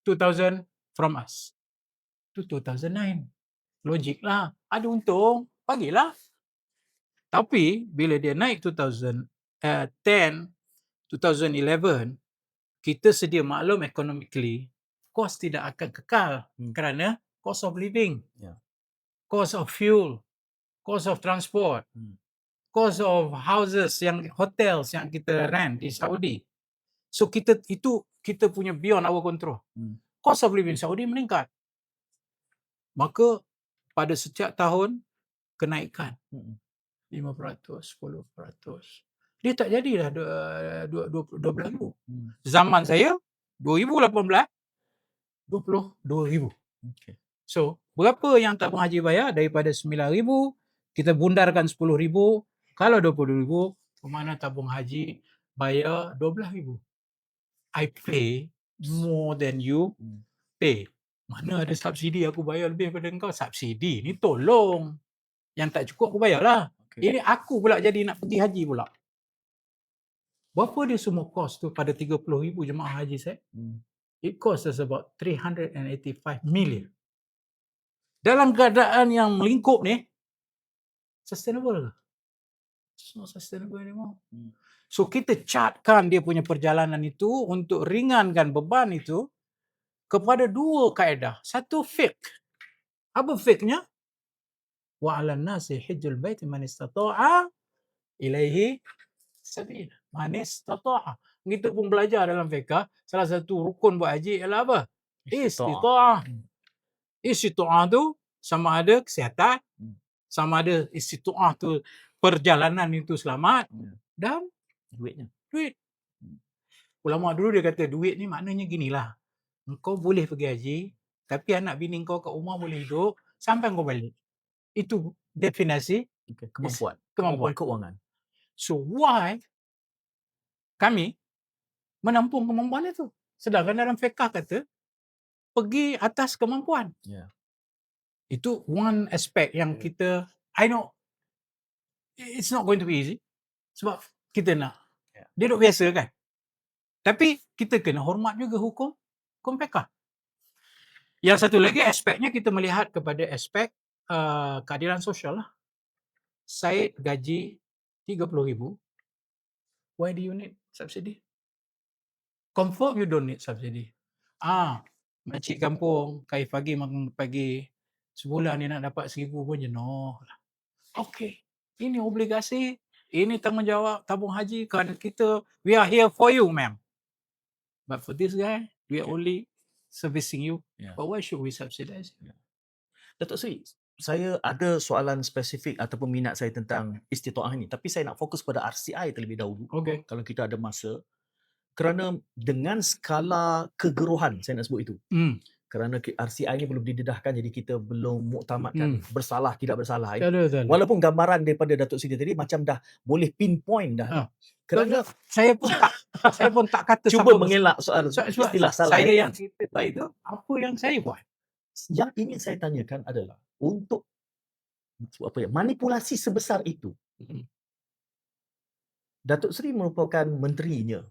Speaker 2: 2,000 from us. Itu 2009. Logik lah. Ada untung, bagilah. Tapi bila dia naik 2011, kita sedia maklum economically, kos tidak akan kekal kerana cost of living, cost of fuel, cost of transport, cost of houses, yang hotels yang kita rent di Saudi. So kita punya beyond our control. Cost of living Saudi meningkat. Maka pada setiap tahun kenaikan 5%, 10%. Dia tak jadilah 12,000. Zaman saya 2018 22,000. So berapa yang tabung haji bayar? Daripada 9,000 kita bundarkan 10,000. Kalau 20,000 bermakna tabung haji bayar 12,000. I pay more than you pay. Mana ada subsidi aku bayar lebih daripada engkau? Subsidi ni tolong. Yang tak cukup aku bayarlah. Ini aku pula jadi nak pergi haji pula. Berapa dia semua kos tu pada 30,000 jemaah haji saya? It cost us about 385 million. Dalam keadaan yang melingkup ni, sustainable ke? It's not sustainable anymore. So kita chartkan dia punya perjalanan itu untuk ringankan beban itu kepada dua kaedah. Satu fake. Apa fake-nya? Wa 'alan nasi hajjul bait man istata'a ilaihi sabila. Man istata'a. Kita pun belajar dalam fiqh, salah satu rukun buat haji ialah apa? Istita'ah. Istita'ah tu sama ada kesihatan, sama ada istita'ah tu perjalanan itu selamat, dan duit. Ulama dulu dia kata duit ni maknanya ginilah. Engkau boleh pergi haji, tapi anak bini kau kat rumah boleh hidup sampai kau balik. Itu definisi
Speaker 1: kemampuan keuangan.
Speaker 2: So why kami menampung kemampuan itu? Sedangkan dalam fiqh kata pergi atas kemampuan. Itu one aspect yang kita, I know it's not going to be easy sebab kita nak dia duduk biasa kan. Tapi kita kena hormat juga hukum fiqh. Yang satu lagi aspeknya kita melihat kepada aspek keadilan sosial lah. Saya gaji 30,000. Why do you need subsidy? Confirm you don't need subsidy. makcik kampung, kayu pagi makan pagi, sebulan dia nak dapat 1,000 pun jenuh lah. Okey, ini obligasi, ini tanggungjawab tabung haji kerana kita, we are here for you ma'am. But for this guy, we are
Speaker 1: Okay.
Speaker 2: only servicing you.
Speaker 1: Yeah.
Speaker 2: But why should we subsidize?
Speaker 1: Datuk Seri, saya ada soalan spesifik ataupun minat saya tentang istitaah ni, tapi saya nak fokus pada RCI terlebih dahulu.
Speaker 2: Okay.
Speaker 1: Kalau kita ada masa, kerana dengan skala kegeruhan, saya nak sebut itu, kerana RCI ni belum didedahkan, jadi kita belum muktamadkan bersalah tidak bersalah.
Speaker 2: Betul.
Speaker 1: Walaupun gambaran daripada Datuk Seri tadi macam dah boleh pinpoint dah. Kerana
Speaker 2: saya pun tak kata
Speaker 1: cuba
Speaker 2: siapa
Speaker 1: mengelak soal istilah salah.
Speaker 2: saya yang cerita itu, apa yang saya buat?
Speaker 1: Yang ingin saya tanyakan adalah untuk manipulasi sebesar itu. Datuk Seri merupakan menterinya.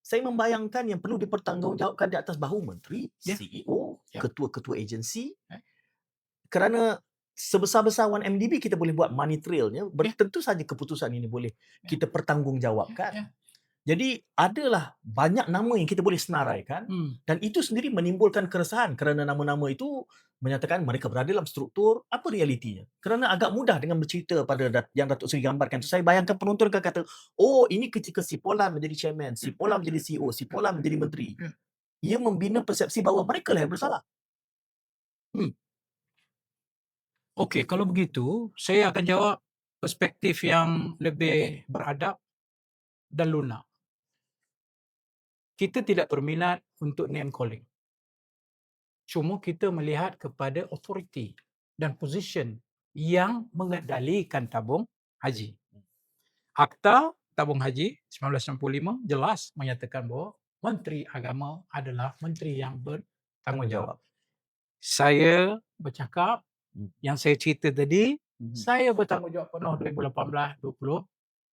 Speaker 1: Saya membayangkan yang perlu dipertanggungjawabkan di atas bahu menteri, CEO, ketua-ketua agensi. Kerana sebesar-besar 1MDB kita boleh buat money trailnya, tentu saja keputusan ini boleh kita pertanggungjawabkan. Jadi adalah banyak nama yang kita boleh senaraikan dan itu sendiri menimbulkan keresahan kerana nama-nama itu menyatakan mereka berada dalam struktur, apa realitinya. Kerana agak mudah dengan bercerita pada yang Datuk Seri gambarkan. Saya bayangkan penonton akan kata, oh ini ketika si Polan menjadi chairman, si Polan menjadi CEO, si Polan menjadi menteri. Ia membina persepsi bahawa mereka lah yang bersalah.
Speaker 2: Okey, kalau begitu, saya akan jawab perspektif yang lebih beradab dan lunak. Kita tidak berminat untuk name calling. Cuma kita melihat kepada authority dan position yang mengendalikan tabung haji. Akta Tabung Haji 1965 jelas menyatakan bahawa Menteri Agama adalah menteri yang bertanggungjawab. Saya bercakap yang saya cerita tadi, saya bertanggungjawab penuh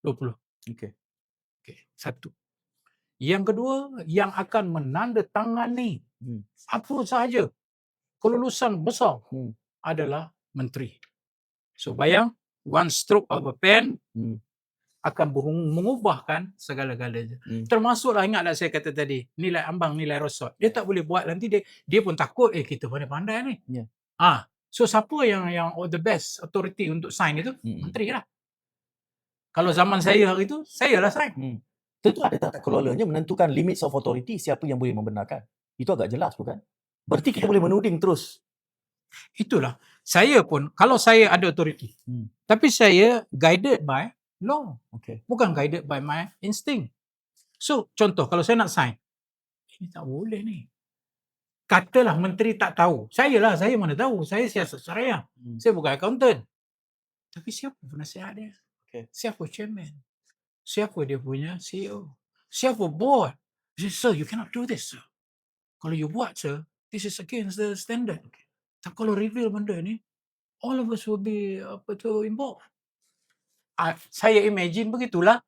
Speaker 2: 2018-2020. Okey, satu. Yang kedua, yang akan menandatangani apa sahaja kelulusan besar adalah menteri. So bayang, one stroke of a pen akan mengubahkan segala-galanya. Termasuklah, ingatlah saya kata tadi, nilai ambang, nilai rosot. Dia tak boleh buat, nanti dia pun takut, kita pandai-pandai ni. So siapa yang the best authority untuk sign itu? Menteri lah. Kalau zaman saya hari itu, saya lah sign.
Speaker 1: Tentu ada tata kelolanya menentukan limits of authority, siapa yang boleh membenarkan. Itu agak jelas bukan? Berarti kita boleh menuding terus.
Speaker 2: Itulah. Saya pun, kalau saya ada authority, tapi saya guided by law. Bukan guided by my instinct. So, contoh, kalau saya nak sign, ini tak boleh ni. Katalah menteri tak tahu. Saya mana tahu. Saya siasat syariah. Saya bukan accountant. Tapi siapa penasihat dia? Siapa chairman? Siapa dia punya CEO? Siapa board? He said, sir, you cannot do this, sir. Kalau you buat, sir, this is against the standard. Tapi kalau reveal benda ni, all of us will be involved. Saya imagine begitulah.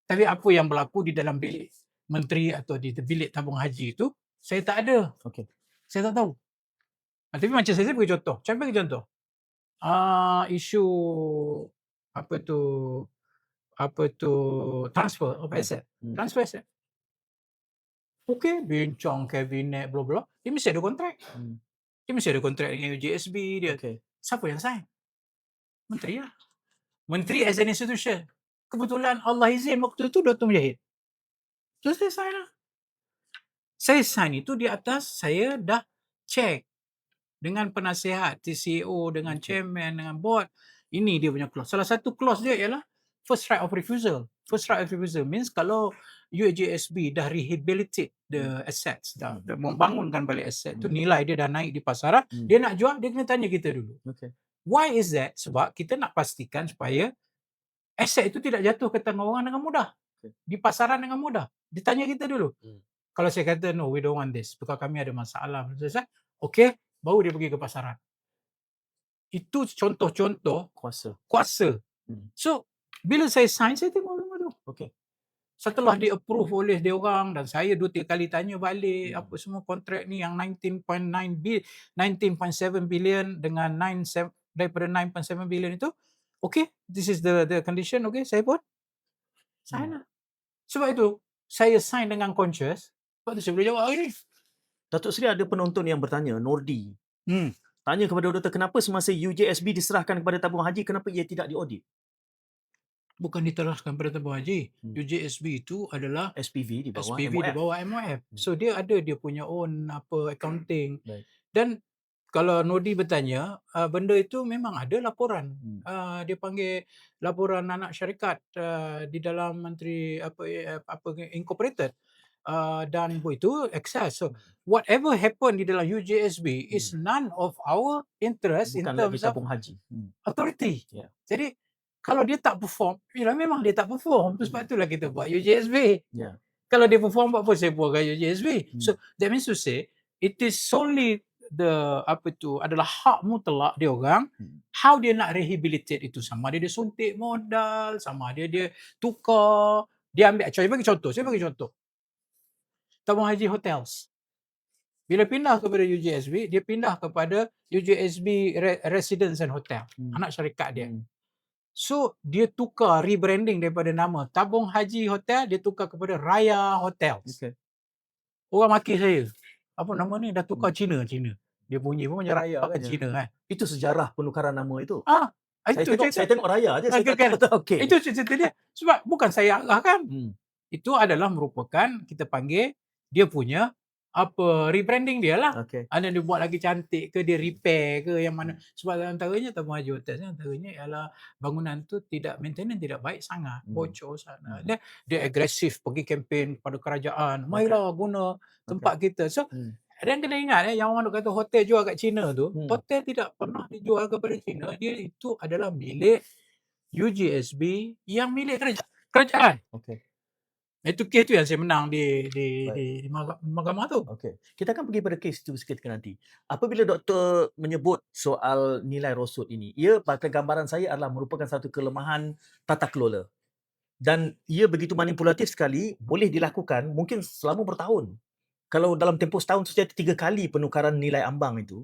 Speaker 2: Tapi apa yang berlaku di dalam bilik menteri atau di bilik tabung haji itu, saya tak ada. Saya tak tahu. Tapi macam saya bagi contoh. Saya bagi contoh. Isu transfer of asset. Transfer asset. Okey, bincang kabinet bla bla. Dia mesti ada kontrak. Dia mesti ada kontrak dengan UJSB dia. Siapa yang sign? Menteri lah. Menteri as an institution. Kebetulan Allah izin waktu itu Dr. Mujahid. Terus saya sign lah. Saya sign itu di atas saya dah check dengan penasihat, TCO, dengan chairman, dengan board. Ini dia punya clause. Salah satu clause dia ialah first right of refusal. First right of refusal means kalau UJSB dah rehabilitate the assets, dah membangunkan balik aset tu, nilai dia dah naik di pasaran, dia nak jual, dia kena tanya kita dulu. Why is that? Sebab kita nak pastikan supaya aset itu tidak jatuh ke tangan orang dengan mudah. Di pasaran dengan mudah. Ditanya kita dulu. Kalau saya kata, no, we don't want this. Because kami ada masalah. Okay, baru dia pergi ke pasaran. Itu contoh-contoh kuasa. So, bila saya sign, saya tengok semua tu. Setelah di-approve oleh dia orang dan saya 2-3 kali tanya balik apa semua kontrak ni yang 19.7 billion dengan daripada 9.7 billion itu, okay, this is the condition, okay, saya pun sign lah. Sebab itu, saya sign dengan conscious, sebab tu saya boleh jawab hari ni.
Speaker 1: Datuk Seri ada penonton yang bertanya, Nordi,
Speaker 2: Hmm.
Speaker 1: tanya kepada doktor kenapa semasa UJSB diserahkan kepada tabung haji, kenapa ia tidak diaudit?
Speaker 2: Bukan diteraskan pada tabung haji.
Speaker 1: Hmm.
Speaker 2: UJSB itu adalah
Speaker 1: SPV di bawah
Speaker 2: SPV di
Speaker 1: MOF.
Speaker 2: bawah MOF. So dia ada dia punya own accounting.
Speaker 1: Baik.
Speaker 2: Dan kalau Nodi bertanya, benda itu memang ada laporan. Dia panggil laporan anak syarikat di dalam menteri incorporated. Dan itu access. So whatever happen di dalam UJSB is none of our interest in
Speaker 1: Bukan lagi
Speaker 2: terms of
Speaker 1: tabung haji.
Speaker 2: authority.
Speaker 1: Ya.
Speaker 2: Jadi kalau dia tak perform, memang dia tak perform. Sebab itulah kita buat UJSB.
Speaker 1: Ya.
Speaker 2: Kalau dia perform, buat apa saya buatkan UJSB? So that means to say, it is solely adalah hak mutlak dia orang, how dia nak rehabilitate itu. Sama dia suntik modal, sama dia tukar, dia ambil, saya bagi contoh. Tabung haji hotels. Bila pindah kepada UJSB, dia pindah kepada UJSB Residence and Hotel, anak syarikat dia. So dia tukar rebranding daripada nama Tabung Haji Hotel, dia tukar kepada Raya Hotels.
Speaker 1: Okay.
Speaker 2: Orang maki saya, apa nama ni dah tukar Cina. Dia bunyi pun macam Raya kan, Cina kan.
Speaker 1: Itu sejarah penukaran nama itu.
Speaker 2: Saya
Speaker 1: tengok Raya aja.
Speaker 2: Okay. Itu cerita dia. Sebab bukan saya arahkan. Itu adalah merupakan, kita panggil, dia punya rebranding dia lah.
Speaker 1: Okay.
Speaker 2: Ada dia buat lagi cantik ke, dia repair ke, yang mana. Sebab antaranya Tabung Haji Hotel ni, antaranya ialah bangunan tu tidak maintenance, tidak baik sangat, bocor sana. Dia agresif pergi kempen pada kerajaan, marilah guna tempat kita. So dan kena ingat yang orang kata hotel jual kat China tu, hotel tidak pernah dijual kepada China. Dia itu adalah milik UJSB yang milik kerajaan.
Speaker 1: Okay.
Speaker 2: Itu kes tu yang saya menang di mahkamah tu.
Speaker 1: Okay. Kita akan pergi pada kes itu seketika nanti. Apabila doktor menyebut soal nilai rosut ini, ia pada gambaran saya adalah merupakan satu kelemahan tata kelola. Dan ia begitu manipulatif sekali, boleh dilakukan mungkin selama bertahun. Kalau dalam tempoh setahun saja 3 kali penukaran nilai ambang itu,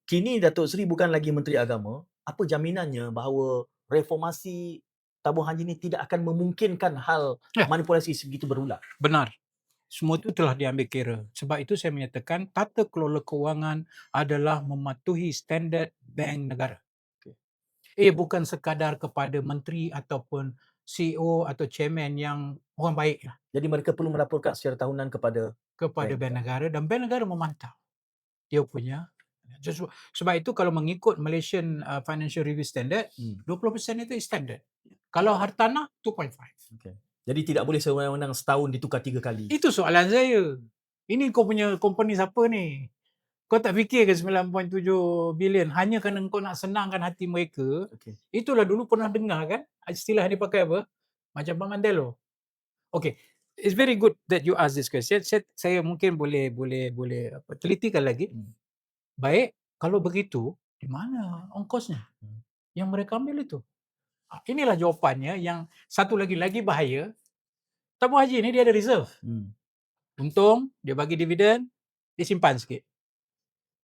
Speaker 1: kini Datuk Seri bukan lagi Menteri Agama, apa jaminannya bahawa reformasi tabung haji ini tidak akan memungkinkan hal manipulasi sebegitu berulang?
Speaker 2: Benar. Semua itu telah diambil kira. Sebab itu saya menyatakan tata kelola kewangan adalah mematuhi standard bank negara. Bukan sekadar kepada menteri ataupun CEO atau chairman yang orang baik.
Speaker 1: Jadi mereka perlu melaporkan secara tahunan kepada
Speaker 2: bank negara, dan bank negara memantau dia punya. Sebab itu kalau mengikut Malaysian Financial Review Standard, 20% itu standard. Kalau hartanah 2.5.
Speaker 1: Okay. Jadi tidak boleh sewenang-wenang setahun ditukar 3 kali.
Speaker 2: Itu soalan saya. Ini kau punya company siapa ni? Kau tak fikir ke 9.7 bilion hanya kerana kau nak senangkan hati mereka?
Speaker 1: Okay.
Speaker 2: Itulah dulu pernah dengar kan? Istilah ni pakai apa? Macam Pak Mandela. Okay. It's very good that you ask this question. Saya mungkin boleh telitikan lagi. Baik, kalau begitu, di mana ongkosnya yang mereka ambil itu? Inilah jawapannya. Yang satu lagi bahaya. Tabung haji ni dia ada reserve. Untung, dia bagi dividen, dia simpan sikit.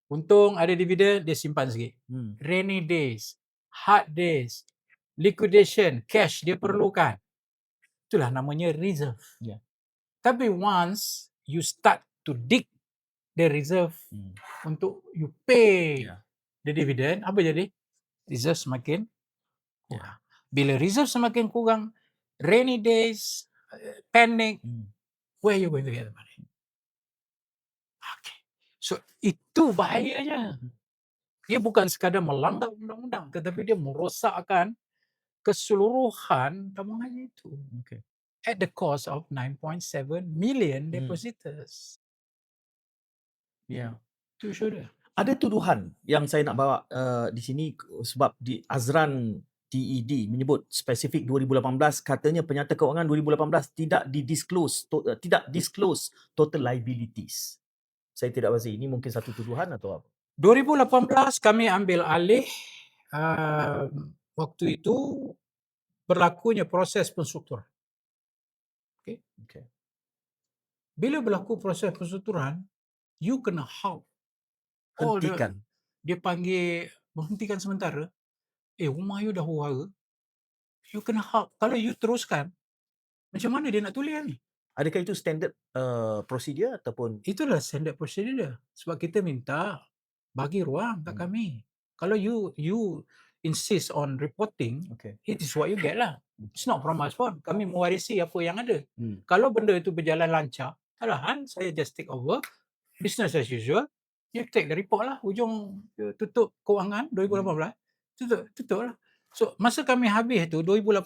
Speaker 2: Untung ada dividen, dia simpan sikit. Rainy days, hard days, liquidation, cash dia perlukan. Itulah namanya reserve. Tapi once you start to dig the reserve untuk you pay the dividend, apa jadi? Reserve semakin kurang. Bila reserve semakin kurang, rainy days, panic, where you going to get the money? Okay. So itu bahayanya. Dia bukan sekadar melanggar undang-undang, tetapi dia merosakkan keseluruhan tabung haji itu.
Speaker 1: Okay.
Speaker 2: At the cost of 9.7 million depositors. Itu sudah.
Speaker 1: Ada tuduhan yang saya nak bawa di sini sebab di Azran TED menyebut spesifik 2018, katanya penyata kewangan 2018 tidak disclose total liabilities. Saya tidak pasti ini mungkin satu tuduhan atau apa.
Speaker 2: 2018 kami ambil alih, waktu itu berlakunya proses penstrukturan. Okay. Bila berlaku proses penstrukturan, you kena halt.
Speaker 1: Hentikan.
Speaker 2: Dia panggil menghentikan sementara. Rumah you dah huru-hara. You kena halt. Kalau you teruskan, macam mana dia nak tulis ni?
Speaker 1: Adakah itu standard prosedur ataupun
Speaker 2: Itulah standard procedure dia. Sebab kita minta bagi ruang kat
Speaker 1: Hmm.
Speaker 2: kami. Kalau you insist on reporting,
Speaker 1: okey.
Speaker 2: it is what you get lah. It's not from us pun. Kami mewarisi apa yang ada.
Speaker 1: Hmm.
Speaker 2: Kalau benda itu berjalan lancar, tak ada hal, saya just take over, business as usual. You take the report lah, hujung tutup kewangan 2018, tutup lah. So, masa kami habis tu 2018,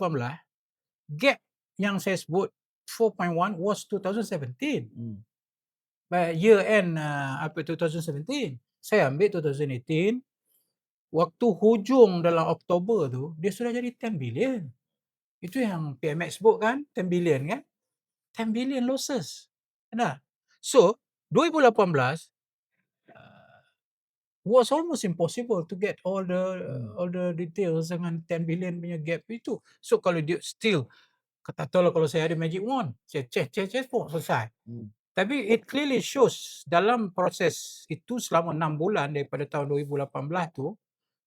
Speaker 2: gap yang saya sebut 4.1 was 2017.
Speaker 1: Hmm.
Speaker 2: By year end 2017. Saya ambil 2018, waktu hujung dalam Oktober tu, dia sudah jadi 10 billion. Itu yang PMX sebut kan, 10 billion kan? 10 billion losses. Nah, so 2018 was almost impossible to get all the details dengan 10 billion punya gap itu. So kalau dia still, kata tolong kalau saya ada magic wand, saya check, selesai.
Speaker 1: Hmm.
Speaker 2: Tapi it clearly shows dalam proses itu selama 6 bulan daripada tahun 2018 tu,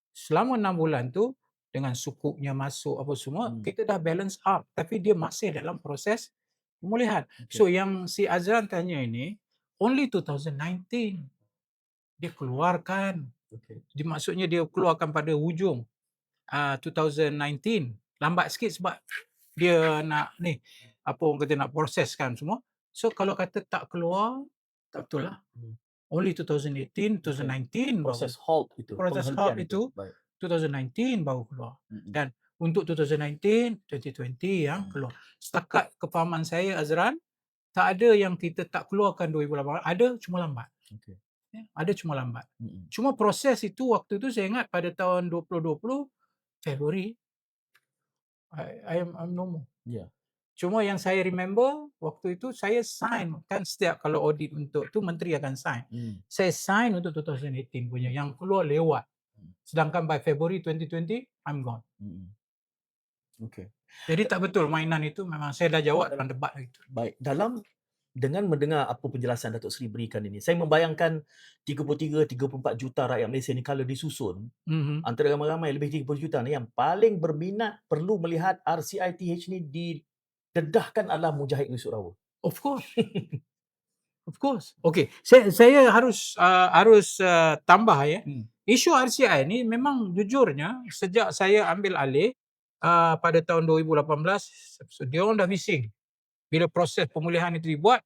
Speaker 2: selama 6 bulan tu dengan sukuknya masuk apa semua, kita dah balance up. Tapi dia masih dalam proses pemulihan.
Speaker 1: Okay.
Speaker 2: So yang si Azran tanya ini, only 2019 dia keluarkan.
Speaker 1: Okay.
Speaker 2: Dia, maksudnya dia keluarkan pada hujung 2019. Lambat sikit sebab dia nak ni, apa orang kata, nak proseskan semua. So kalau kata tak keluar, tak betul lah. Only 2018, 2019
Speaker 1: Proses
Speaker 2: baru.
Speaker 1: halt itu.
Speaker 2: Proses halt itu
Speaker 1: Baik.
Speaker 2: 2019 baru keluar. Dan untuk 2019, 2020 yang keluar. Setakat kefahaman saya, Azran, tak ada yang kita tak keluarkan 2018. Ada, cuma lambat.
Speaker 1: Okay.
Speaker 2: Ya, ada cuma lambat. Cuma proses itu waktu tu saya ingat pada tahun 2020 Februari I'm normal.
Speaker 1: Yeah.
Speaker 2: Cuma yang saya remember waktu itu saya sign kan, setiap kalau audit untuk tu menteri akan sign. Saya sign untuk 2018 punya yang keluar lewat. Sedangkan by February 2020 I'm gone.
Speaker 1: Okay.
Speaker 2: Jadi tak betul mainan itu, memang saya dah jawab dalam debat itu.
Speaker 1: Baik, dengan mendengar apa penjelasan Datuk Seri berikan ini, saya membayangkan 33-34 juta rakyat Malaysia ni kalau disusun, antara ramai-ramai lebih 30 juta ni, yang paling berminat perlu melihat RCITH ni didedahkan adalah Mujahid Yusuf Rawal.
Speaker 2: Of course. Of course. Okay, saya harus tambah ya. Isu RCI ni memang jujurnya sejak saya ambil alih pada tahun 2018, dia orang dah bising. Bila proses pemulihan itu dibuat,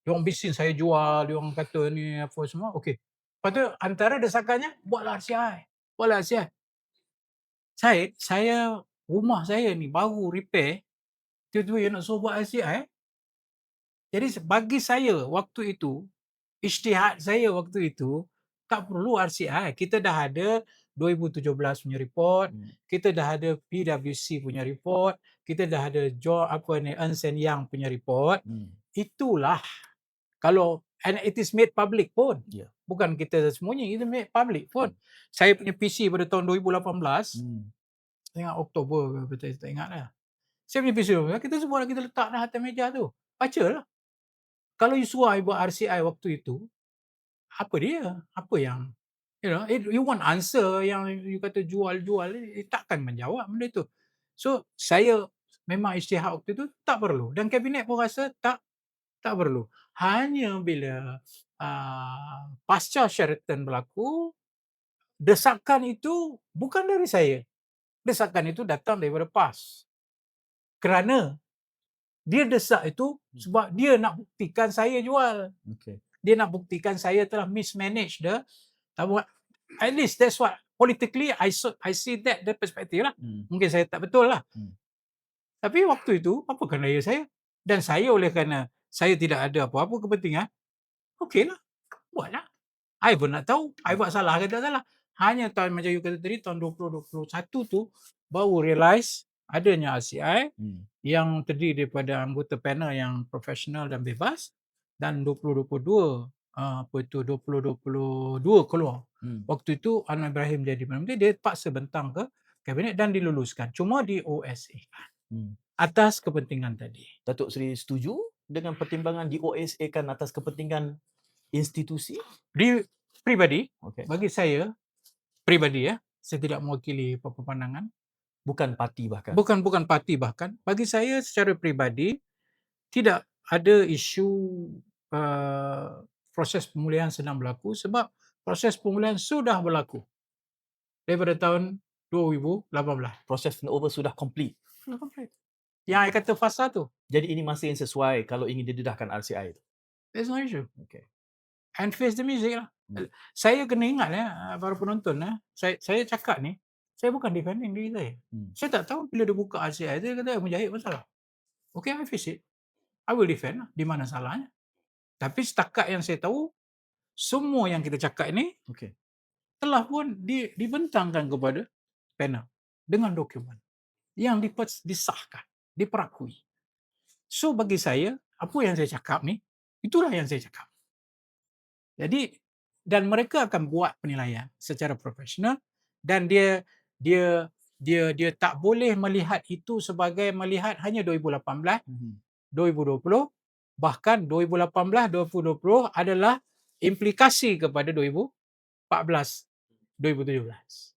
Speaker 2: dia orang bising saya jual, dia orang kata ni apa semua. Okey. Lepas tu antara desakannya, buatlah RCI. Buatlah RCI. Saya rumah saya ni baru repair, tiba-tiba dia nak suruh buat RCI. Jadi bagi saya waktu itu, ijtihad saya waktu itu, tak perlu RCI. Kita dah ada 2017 punya report, kita dah ada PwC punya report, kita dah ada Ernst & Young punya report. Itulah kalau, and it is made public pun.
Speaker 1: Yeah.
Speaker 2: Bukan kita semuanya, itu made public pun. Saya punya PC pada tahun 2018, ingat Oktober, betul tak ingat lah. Saya punya PC, kita semua kita letak dah atas meja tu. Bacalah. Kalau you suruh I buat RCI waktu itu, apa dia? Apa yang, you want answer yang you kata jual-jual, takkan menjawab benda tu. So, saya memang ijtihad waktu itu tak perlu. Dan kabinet pun rasa tak perlu. Hanya bila pasca Sheraton berlaku, desakan itu bukan dari saya. Desakan itu datang daripada PAS. Kerana dia desak itu sebab dia nak buktikan saya jual.
Speaker 1: Okay.
Speaker 2: Dia nak buktikan saya telah mismanage the tabungan. At least that's what politically I see that perspektif lah. Mungkin saya tak betul lah. Tapi waktu itu apakan daya saya, dan saya oleh kerana saya tidak ada apa-apa kepentingan, okeylah, buatlah. I pun nak tahu I buat salah ke tak salah. Hanya tahun macam you kata tadi, tahun 2021 tu baru realise adanya RCI yang terdiri daripada anggota panel yang profesional dan bebas, dan 2022 2022 keluar. Waktu itu Anwar Ibrahim jadi Perdana Menteri, dia paksa bentang ke kabinet dan diluluskan. Cuma di OSA atas kepentingan tadi.
Speaker 1: Datuk Seri setuju dengan pertimbangan di OSA kan atas kepentingan institusi?
Speaker 2: Di pribadi,
Speaker 1: Okay.
Speaker 2: bagi saya pribadi saya tidak mewakili apa-apa pandangan.
Speaker 1: Bukan parti bahkan.
Speaker 2: Bukan parti bahkan. Bagi saya secara pribadi, tidak ada isu proses pemulihan sedang berlaku sebab proses pemulihan sudah berlaku daripada tahun 2018.
Speaker 1: Proses turnover sudah complete.
Speaker 2: Sudah complete. Yang I kata fasa tu,
Speaker 1: Jadi ini masa yang sesuai kalau ingin didedahkan RCI tu.
Speaker 2: there's no issue.
Speaker 1: Okay.
Speaker 2: And face the music lah.
Speaker 1: Hmm.
Speaker 2: Saya kena ingat para penonton, saya cakap ni, saya bukan defending diri saya. Saya tak tahu bila dia buka RCI dia kata Mujahid masalah. Okay, I face it. I will defend lah. Di mana salahnya. Tapi setakat yang saya tahu, semua yang kita cakap ni
Speaker 1: Okay.
Speaker 2: telah pun dibentangkan kepada panel dengan dokumen yang disahkan, diperakui. So bagi saya, apa yang saya cakap ni, itulah yang saya cakap. Jadi, dan mereka akan buat penilaian secara profesional dan dia tak boleh melihat itu sebagai melihat hanya 2018, 2020, bahkan 2018, 2020 adalah implikasi kepada 2014, 2017.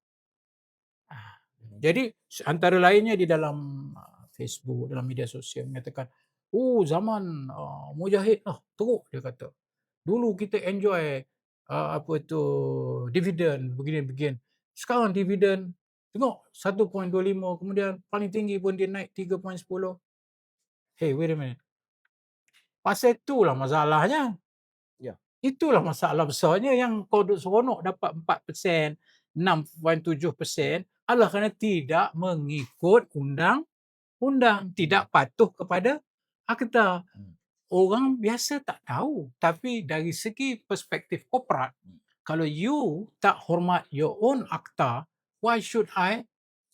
Speaker 2: Jadi antara lainnya di dalam Facebook, dalam media sosial mengatakan, oh zaman Mujahid lah, teruk dia kata. Dulu kita enjoy dividen begini-begini. Sekarang dividen tengok 1.25, kemudian paling tinggi pun dia naik 3.10. Hey, wait a minute. Pasal itulah masalahnya.
Speaker 1: Ya.
Speaker 2: Itulah masalah besarnya yang kau duk seronok dapat 4%, 6.7% adalah kerana tidak mengikut undang-undang, tidak patuh kepada akta. Orang biasa tak tahu, tapi dari segi perspektif korporat, kalau you tak hormat your own akta, why should I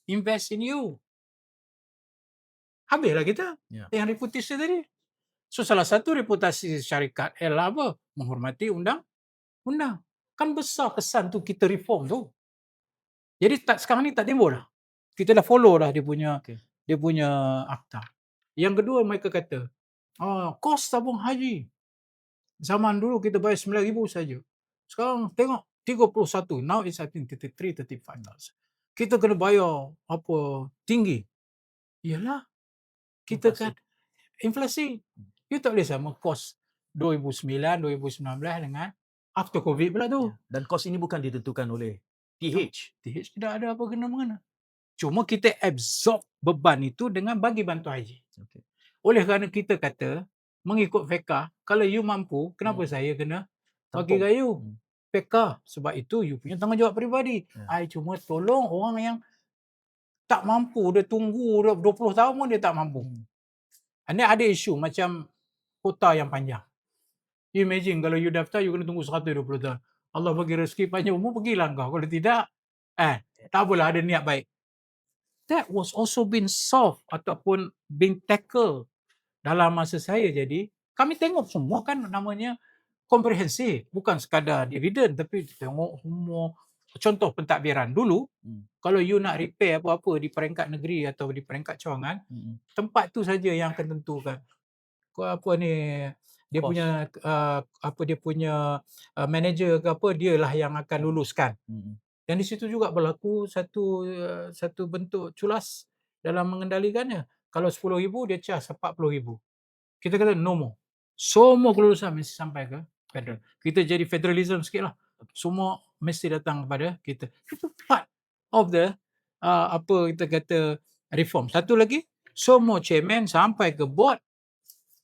Speaker 2: invest in you? Habislah kita yang reputasi tadi. So salah satu reputasi syarikat ialah apa? Menghormati undang-undang. Kan besar kesan tu kita reform tu. Jadi sekarang ni tak timbul dah. Kita dah follow dah dia punya akta. Yang kedua mereka kata, kos tabung haji. Zaman dulu kita bayar 9,000 saja. Sekarang tengok 31. Now it's I think 33, 35,000. Kita kena bayar tinggi. Yalah. Kita kan inflasi. You tak boleh sama kos 2009, 2019 dengan after COVID pula tu.
Speaker 1: Dan kos ini bukan ditentukan oleh TH.
Speaker 2: TH tidak ada apa kena-mengena. Cuma kita absorb beban itu dengan bagi bantu haji.
Speaker 1: Okay.
Speaker 2: Oleh kerana kita kata, mengikut fiqah, kalau you mampu, kenapa saya kena bagi gayu? Fiqah. Sebab itu you punya tanggungjawab peribadi. I cuma tolong orang yang tak mampu, dia tunggu 20 tahun pun dia tak mampu. Ini ada isu macam kota yang panjang. You imagine kalau you daftar, you kena tunggu 120 tahun. Allah bagi rezeki panjang umur, pergilah kau. Kalau tidak, tak apalah, ada niat baik. That was also been solved ataupun been tackled dalam masa saya jadi. Kami tengok semua kan namanya komprehensif. Bukan sekadar dividen, tapi tengok semua. Contoh pentadbiran. Dulu, kalau you nak repair apa-apa di peringkat negeri atau di peringkat cawangan, tempat tu saja yang akan tentukan. Dia
Speaker 1: Cost.
Speaker 2: punya manager ke apa, dialah yang akan luluskan. Dan di situ juga berlaku satu bentuk culas dalam mengendalikannya. Kalau 10,000 dia cas 40,000. Kita kata no more. Semua kelulusan mesti sampai ke federal. Kita jadi federalism sikit lah. Semua mesti datang kepada kita. Itu part of the kita kata reform. Satu lagi, semua chairman sampai ke board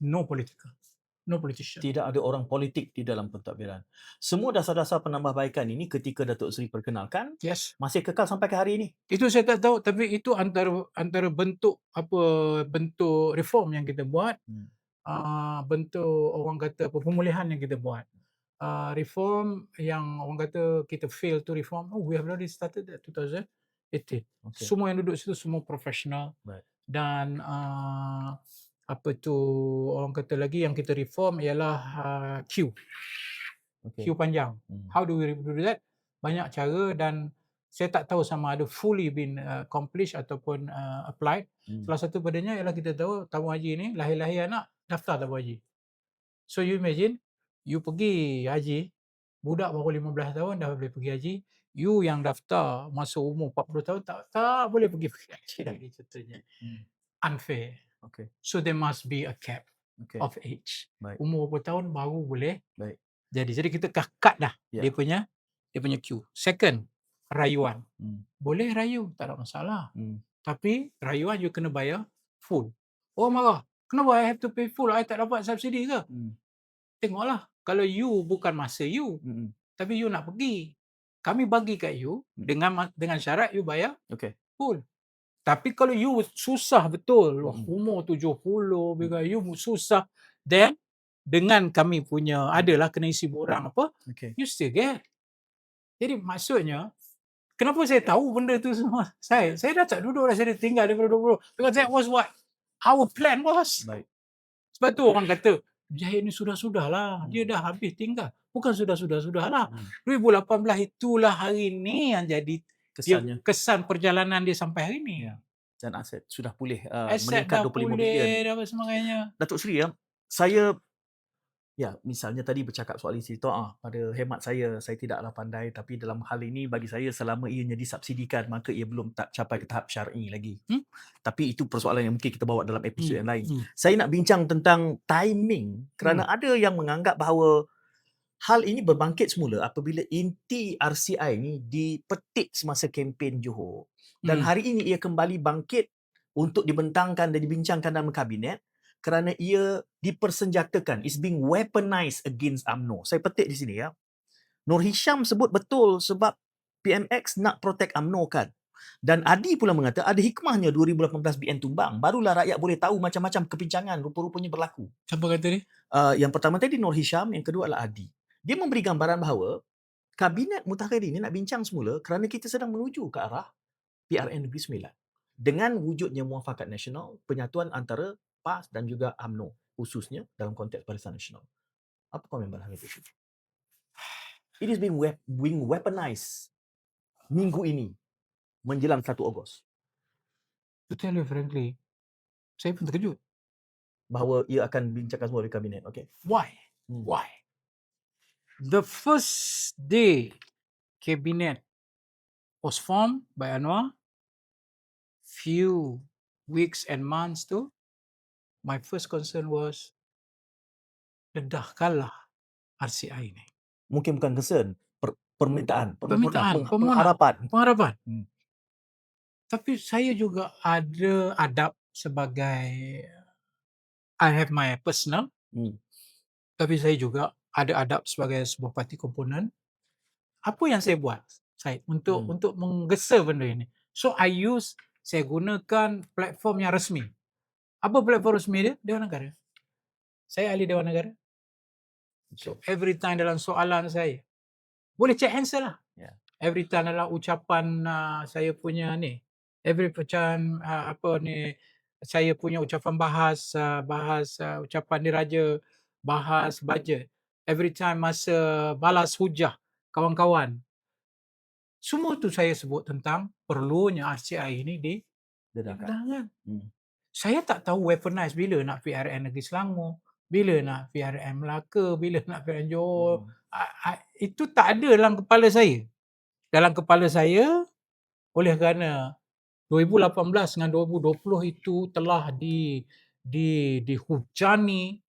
Speaker 2: no political. No politician.
Speaker 1: Tidak ada orang politik di dalam pentadbiran. Semua dasar-dasar penambahbaikan ini ketika Datuk Seri perkenalkan, masih kekal sampai ke hari ini.
Speaker 2: Itu saya tak tahu, tapi itu antara bentuk reform yang kita buat, bentuk orang kata pemulihan yang kita buat. Reform yang orang kata kita fail to reform. We have already started that 2018. Semua yang duduk situ semua profesional. Dan orang kata lagi yang kita reform ialah queue. Queue panjang. How do we do that? Banyak cara dan saya tak tahu sama ada fully been accomplished ataupun applied. Salah satu padanya ialah kita tahu tabung haji ni lahir-lahir anak daftar tabung haji. So you imagine you pergi haji, budak baru 15 tahun dah boleh pergi haji, you yang daftar masa umur 40 tahun tak boleh pergi haji lagi contohnya. Unfair. So there must be a cap.
Speaker 1: Okey.
Speaker 2: of age.
Speaker 1: Baik.
Speaker 2: Umur berapa tahun baru boleh
Speaker 1: Baik.
Speaker 2: jadi kita cut dah
Speaker 1: Ya.
Speaker 2: dia punya queue. Second, rayuan.
Speaker 1: Hmm.
Speaker 2: Boleh rayu, tak ada masalah.
Speaker 1: Hmm.
Speaker 2: Tapi rayuan you kena bayar full. Orang marah, "Kenapa I have to pay full? I tak dapat subsidi ke?"
Speaker 1: Hmm.
Speaker 2: Tengoklah, kalau you bukan masa you,
Speaker 1: Hmm.
Speaker 2: tapi you nak pergi, kami bagi kat you dengan syarat you bayar
Speaker 1: Okey.
Speaker 2: full. Tapi kalau you susah betul,
Speaker 1: Hmm.
Speaker 2: umur 70, you susah, then dengan kami punya adalah kena isi borang apa,
Speaker 1: Okey.
Speaker 2: you still get. Jadi maksudnya, kenapa saya tahu benda tu semua? Saya dah tak duduk dah, saya dah tinggal daripada 20. Because that was what our plan was.
Speaker 1: Baik.
Speaker 2: Sebab tu orang kata, Zahid ni sudah-sudahlah. Dia dah habis tinggal. Bukan sudah-sudahlah. 2018 itulah hari ni yang jadi
Speaker 1: Kesannya.
Speaker 2: kesan perjalanan dia sampai hari ni.
Speaker 1: Ya. Dan aset sudah pulih,
Speaker 2: Aset
Speaker 1: meningkat
Speaker 2: dah
Speaker 1: 25
Speaker 2: pulih
Speaker 1: bilion.
Speaker 2: dan apa sebagainya.
Speaker 1: Datuk Seri, saya misalnya tadi bercakap soal isi ta'ah, pada hemat saya tidaklah pandai, tapi dalam hal ini bagi saya selama ianya disubsidikan maka ia belum tak capai ke tahap syar'i lagi. Tapi itu persoalan yang mungkin kita bawa dalam episod yang lain. Saya nak bincang tentang timing kerana ada yang menganggap bahawa hal ini berbangkit semula apabila inti RCI ni dipetik semasa kempen Johor. Dan hari ini ia kembali bangkit untuk dibentangkan dan dibincangkan dalam kabinet kerana ia dipersenjatakan. It's being weaponized against UMNO. Saya petik di sini, ya. Nur Hisham sebut betul sebab PMX nak protect UMNO kan. Dan Adi pula mengata ada hikmahnya 2018 BN tumbang. Barulah rakyat boleh tahu macam-macam kepincangan rupa-rupanya berlaku.
Speaker 2: Siapa kata ni?
Speaker 1: Yang pertama tadi Nur Hisham, yang kedua adalah Adi. Dia memberi gambaran bahawa Kabinet Mutakhir ini nak bincang semula kerana kita sedang menuju ke arah PRN Negeri Sembilan. Dengan wujudnya muafakat nasional, penyatuan antara PAS dan juga UMNO, khususnya dalam konteks Barisan Nasional. Apa komen berhal itu? It is being weaponized minggu ini menjelang 1 Ogos.
Speaker 2: To tell you frankly, saya pun terkejut.
Speaker 1: Bahawa ia akan bincangkan semua di kabinet. Okay.
Speaker 2: Why? Why? The first day cabinet was formed by Anwar, few weeks and months tu, my first concern was, dedahkanlah RCI ni.
Speaker 1: Mungkin bukan concern, permintaan,
Speaker 2: pengharapan.
Speaker 1: pengharapan.
Speaker 2: Tapi saya juga ada adab sebagai, I have my personal, tapi saya juga ada adab sebagai sebuah parti komponen. Apa yang saya buat, untuk menggesa benda ini? So saya gunakan platform yang resmi. Apa platform resmi dia? Dewan Negara. Saya ahli Dewan Negara. So every time dalam soalan saya, boleh check answer lah.
Speaker 1: Yeah.
Speaker 2: Every time dalam ucapan saya punya ni, saya punya ucapan bahas ucapan diraja, bahas bajet. Every time masa balas hujah kawan-kawan, semua tu saya sebut tentang perlunya RCI ini didedahkan. Saya tak tahu weaponize bila nak PRN Negeri Selangor, bila nak PRN Melaka, bila nak PRN Johor. Itu tak ada dalam kepala saya. Dalam kepala saya, oleh kerana 2018 dengan 2020 itu telah dihujani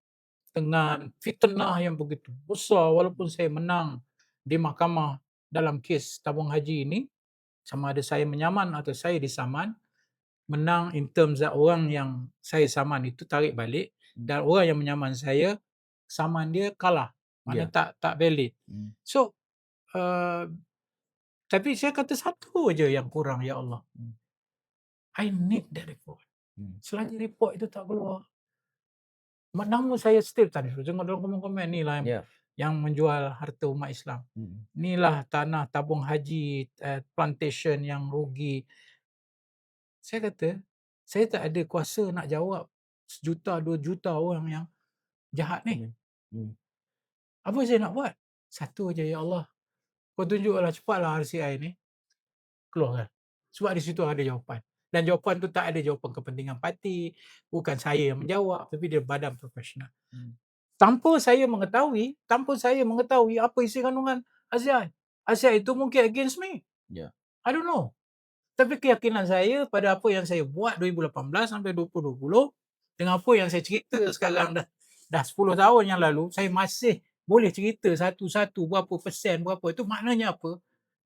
Speaker 2: dengan fitnah yang begitu besar, walaupun saya menang di mahkamah dalam kes tabung haji ini, sama ada saya menyaman atau saya disaman, menang in terms that orang yang saya saman itu tarik balik, dan orang yang menyaman saya, saman dia kalah, maknanya tak valid. So tapi saya kata satu aja yang kurang, ya Allah, I need that report. Selagi report itu tak keluar, nama saya still tadi tengok dalam komen-komen ni lah yang menjual harta umat Islam. Inilah tanah tabung haji, plantation yang rugi. Saya kata, saya tak ada kuasa nak jawab 1 juta, 2 juta orang yang jahat ni. Apa saya nak buat? Satu aja, ya Allah, kau tunjuklah cepatlah RCI ni keluarkan. Sebab di situ ada jawapan. Dan jawapan tu tak ada jawapan kepentingan parti, bukan saya yang menjawab, tapi dia badan profesional. Tanpa saya mengetahui apa isi kandungan RCI. RCI itu mungkin against me. I don't know. Tapi keyakinan saya pada apa yang saya buat 2018 sampai 2020, Dengan apa yang saya cerita sekarang dah 10 tahun yang lalu, saya masih boleh cerita satu-satu berapa persen, berapa. Itu maknanya apa?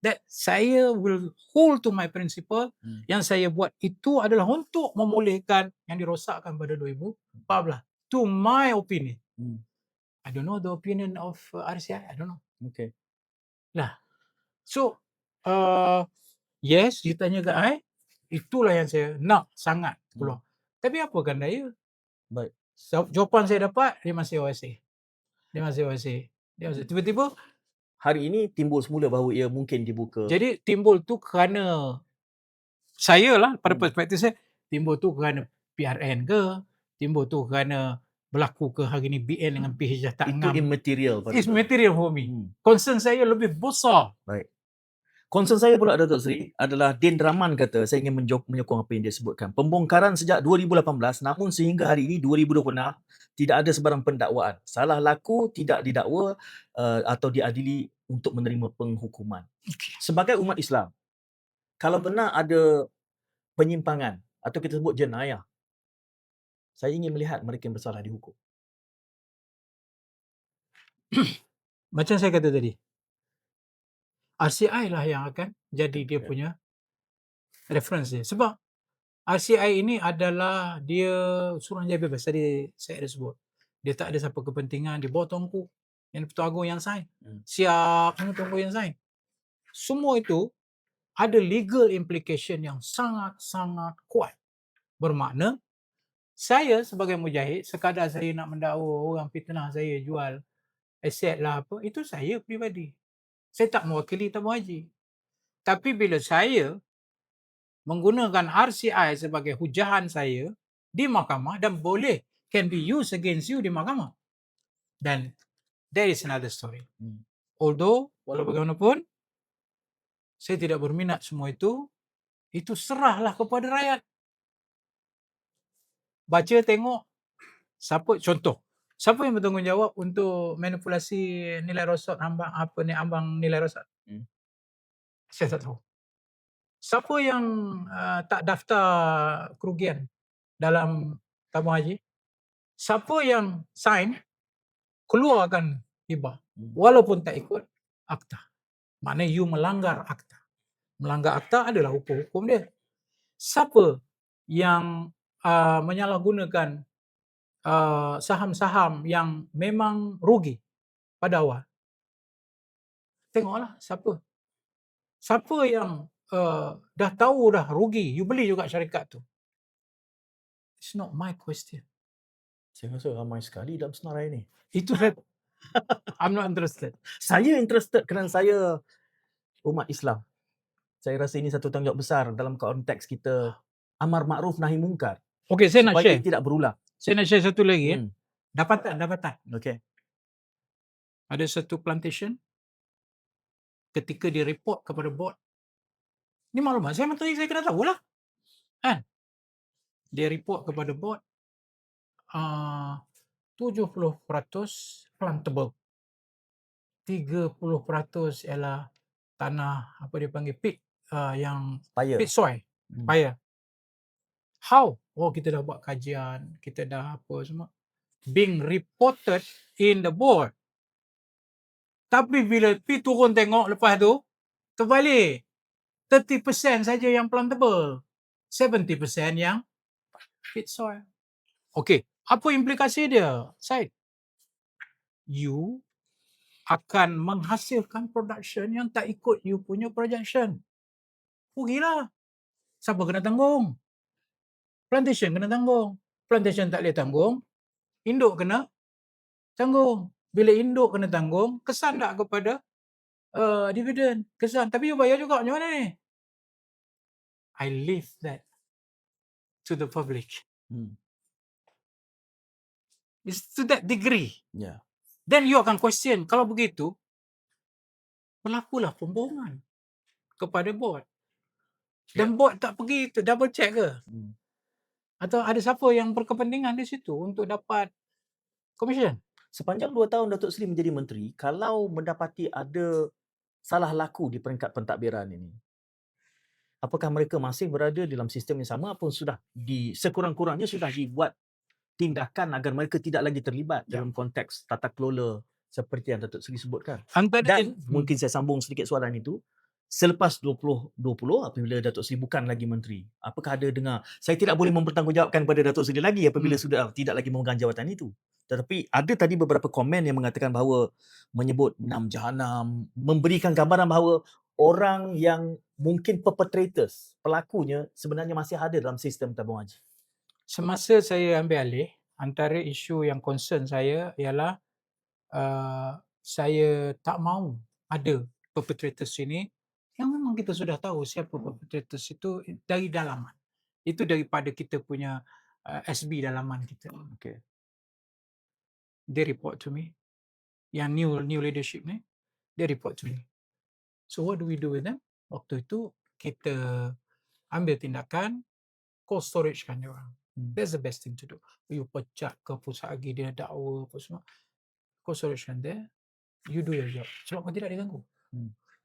Speaker 2: That saya will hold to my principle. Yang saya buat itu adalah untuk memulihkan yang dirosakkan pada 2014. To my opinion. I don't know the opinion of RCI. I don't know.
Speaker 1: Okay.
Speaker 2: Lah. So, yes, ditanya kat I, itulah yang saya nak sangat keluar. Tapi apakan daya?
Speaker 1: Baik.
Speaker 2: Jawapan saya dapat, dia masih OSA. Dia masih OSA. Dia masih, tiba-tiba,
Speaker 1: Hari ini timbul semula bahawa ia mungkin dibuka.
Speaker 2: jadi timbul tu kerana saya lah, pada perspektif saya, timbul tu kerana PRN ke, timbul tu kerana berlaku ke hari ni BN dengan PH dah tak
Speaker 1: Itu
Speaker 2: ngam.
Speaker 1: immaterial.
Speaker 2: It's material for me. Concern saya lebih besar.
Speaker 1: Baik. Concern saya pula Datuk Seri adalah Din Rahman kata, saya ingin menyokong apa yang dia sebutkan. Pembongkaran sejak 2018 namun sehingga hari ini 2026 tidak ada sebarang pendakwaan. Salah laku tidak didakwa atau diadili untuk menerima penghukuman. Sebagai umat Islam, kalau benar ada penyimpangan atau kita sebut jenayah, saya ingin melihat mereka yang bersalah dihukum.
Speaker 2: Macam saya kata tadi, RCI lah yang akan jadi dia punya reference dia. Sebab RCI ini adalah dia Suruhanjaya bebas. Tadi saya ada sebut. Dia tak ada siapa kepentingan. Dia bawa tuanku. Yang Pertua Agong yang sign. Siap sama tuanku yang sign. Semua itu ada legal implication yang sangat-sangat kuat. Bermakna, saya sebagai mujahid, sekadar saya nak mendakwa orang fitnah saya jual aset lah apa, itu saya pribadi. Saya tak mewakili Tabung Haji. Tapi bila saya menggunakan RCI sebagai hujahan saya di mahkamah dan boleh can be used against you di mahkamah, dan there is another story. Although, walau bagaimanapun, saya tidak berminat semua itu serahlah kepada rakyat. Baca, tengok, siapa yang bertanggungjawab untuk manipulasi nilai rosot ambang nilai rosot? Saya tak tahu. Siapa yang tak daftar kerugian dalam tabung haji? Siapa yang sign keluarkan hibah walaupun tak ikut akta? Maknanya you melanggar akta. Melanggar akta adalah hukum dia. Siapa yang menyalahgunakan saham-saham yang memang rugi pada awal? Tengoklah siapa. Siapa yang dah tahu dah rugi, you beli juga syarikat tu. It's not my question.
Speaker 1: Saya rasa ramai sekali dalam senarai ni.
Speaker 2: Itu saya I'm not interested.
Speaker 1: Saya interested kerana saya umat Islam. Saya rasa ini satu tanggungjawab besar dalam konteks kita amar makruf nahi mungkar.
Speaker 2: Okey, saya nak
Speaker 1: supaya
Speaker 2: share.
Speaker 1: tidak berulang.
Speaker 2: Saya nak share satu lagi. Dapatan.
Speaker 1: Okey.
Speaker 2: Ada satu plantation ketika dia report kepada board. Ni maklumat saya menteri, saya kena tahulah. Kan? Dia report kepada board 70% plantable. 30% ialah tanah apa dia panggil pit yang
Speaker 1: Paya.
Speaker 2: pit soil. Paya. How? Oh, kita dah buat kajian, kita dah apa semua. Being reported in the board. Tapi bila pi turun tengok lepas tu, terbalik. 30% saja yang plantable. 70% yang pit soil. Okey, apa implikasi dia? Syed, you akan menghasilkan production yang tak ikut you punya projection. Rugilah. Siapa kena tanggung? Plantation kena tanggung. Plantation tak boleh tanggung, induk kena tanggung. Bila induk kena tanggung, kesan tak kepada dividen? Kesan. Tapi you bayar juga. Macam mana ni? I leave that to the public. It's to that degree.
Speaker 1: Yeah.
Speaker 2: Then you akan question, kalau begitu, berlakulah pembohongan kepada board. Dan board tak pergi double check ke? Atau ada siapa yang berkepentingan di situ untuk dapat commission?
Speaker 1: Sepanjang 2 tahun Datuk Seri menjadi menteri, kalau mendapati ada salah laku di peringkat pentadbiran ini, apakah mereka masih berada dalam sistem yang sama ataupun sudah sekurang-kurangnya sudah dibuat tindakan agar mereka tidak lagi terlibat
Speaker 2: Ya.
Speaker 1: dalam konteks tata kelola seperti yang Datuk Seri sebutkan.
Speaker 2: Antara
Speaker 1: Dan mungkin saya sambung sedikit soalan itu, selepas 2020 apabila Datuk Seri bukan lagi menteri, apakah ada dengar, saya tidak boleh mempertanggungjawabkan kepada Datuk Seri lagi apabila sudah tidak lagi memegang jawatan itu. Tetapi ada tadi beberapa komen yang mengatakan bahawa menyebut 6 jahanam, memberikan gambaran bahawa orang yang mungkin perpetrators, pelakunya sebenarnya masih ada dalam sistem tabung haji.
Speaker 2: Semasa saya ambil alih, antara isu yang concern saya ialah saya tak mahu ada perpetrators ini yang memang kita sudah tahu siapa perpetrators itu dari dalaman. Itu daripada kita punya SB dalaman kita.
Speaker 1: Okay.
Speaker 2: They report to me. Yang new leadership ni, they report to me. So what do we do with them? Waktu itu kita ambil tindakan, cold storage kan dia orang. That's the best thing to do. You pecat ke pusat lagi dia dakwa apa semua. Cold storage kan dia. You do your job. Sebab kau tidak diganggu.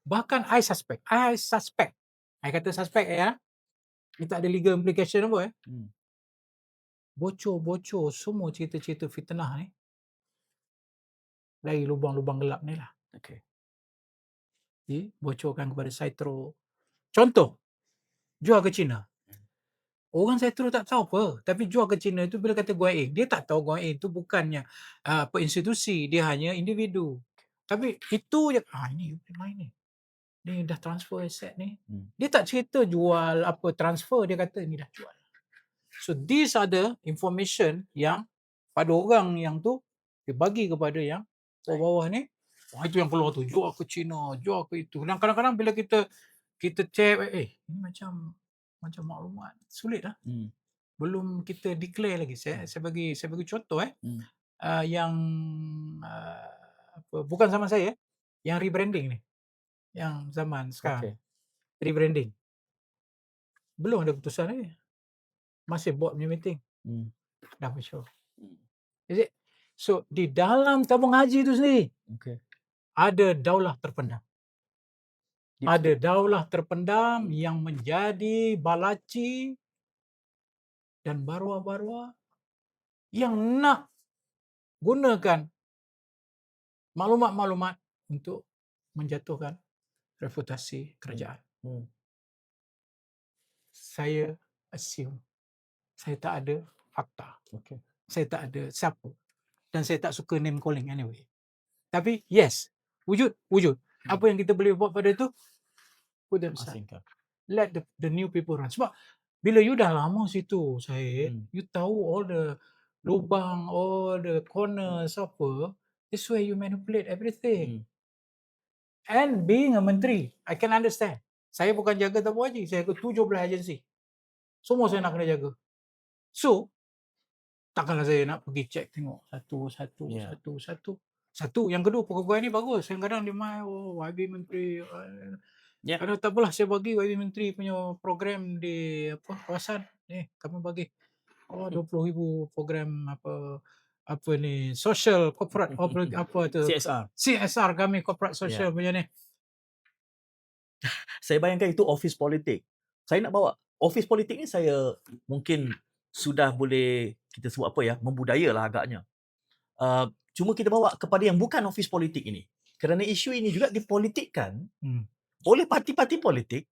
Speaker 2: Bahkan I suspect. I kata suspect ya. Ini tak ada legal implication apa ya. Bocor-bocor semua cerita-cerita fitnah ni dari lubang-lubang gelap ni lah.
Speaker 1: Okay.
Speaker 2: Bocorkan kepada Saitro. Contoh, jual ke China. Orang Saitro tak tahu apa. Tapi jual ke China itu bila kata Guan Eng, dia tak tahu Guan Eng itu bukannya institusi. Dia hanya individu. Tapi itu je. Ini lain ni. Ni dah transfer aset ni. Dia tak cerita jual apa transfer. Dia kata ni dah jual. So these are the information yang pada orang yang tu dia bagi kepada yang bawah-bawah ni. Itu yang keluar tu. Jual ke China. Jual ke itu. Dan kadang-kadang bila kita check. Ini macam maklumat. Sulit lah. Belum kita declare lagi. Saya bagi contoh yang bukan zaman saya. Yang rebranding ni. Yang zaman sekarang. Rebranding. Belum ada keputusan lagi. Masih board punya meeting. Dah mature. Is it? So di dalam tabung haji itu sendiri ada daulah terpendam. Ada daulah terpendam yang menjadi balaci dan barua-barua yang nak gunakan maklumat-maklumat untuk menjatuhkan reputasi kerajaan. Saya assume saya tak ada fakta. Saya tak ada siapa. Dan saya tak suka name calling anyway. Tapi yes, wujud. Apa yang kita boleh buat pada itu? Put them aside. Let the new people run. Sebab bila you dah lama situ, you tahu all the lubang, all the corners, apa, this way you manipulate everything. And being a menteri, I can understand. Saya bukan jaga tabung haji, saya ke 17 agensi. Semua saya nak kena jaga. So, takkanlah saya nak pergi check tengok satu. Yang kedua, pegawai ni bagus. Kadang-kadang dia main, YB Menteri. Kadang tak apalah, saya bagi YB Menteri punya program di kawasan. Kami bagi 20,000 program apa ni, social, corporate, apa tu? CSR kami, corporate social punya ni.
Speaker 1: Saya bayangkan itu office politik. Saya nak bawa office politik ni, saya mungkin sudah boleh kita sebut membudaya lah agaknya. Cuma kita bawa kepada yang bukan office politik ini. Kerana isu ini juga dipolitikkan oleh parti-parti politik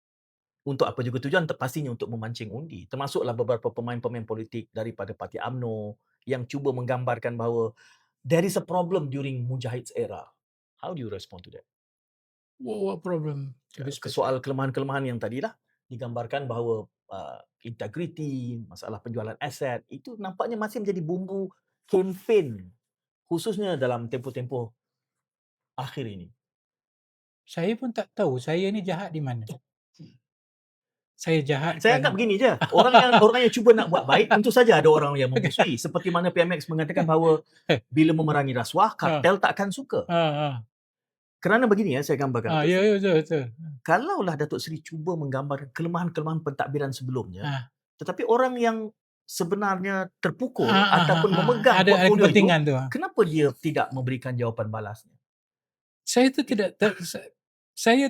Speaker 1: untuk apa juga tujuan, pastinya untuk memancing undi. Termasuklah beberapa pemain-pemain politik daripada Parti UMNO yang cuba menggambarkan bahawa there is a problem during Mujahid's era. How do you respond to that?
Speaker 2: What problem?
Speaker 1: Soal kelemahan-kelemahan yang tadilah digambarkan bahawa integriti, masalah penjualan aset, itu nampaknya masih menjadi bumbu kempen khususnya dalam tempoh-tempoh akhir ini.
Speaker 2: Saya pun tak tahu saya ni jahat di mana. Saya jahat.
Speaker 1: Saya anggap begini je. Orang yang cuba nak buat baik, tentu saja ada orang yang memusuhi. Seperti mana PMX mengatakan bahawa bila memerangi rasuah, kartel takkan suka. Kerana begini saya gambarkan.
Speaker 2: Betul.
Speaker 1: Kalaulah Datuk Seri cuba menggambarkan kelemahan-kelemahan pentadbiran sebelumnya, tetapi orang yang sebenarnya terpukul ataupun memegang portfolio itu, kenapa dia tidak memberikan jawapan balasnya?
Speaker 2: Saya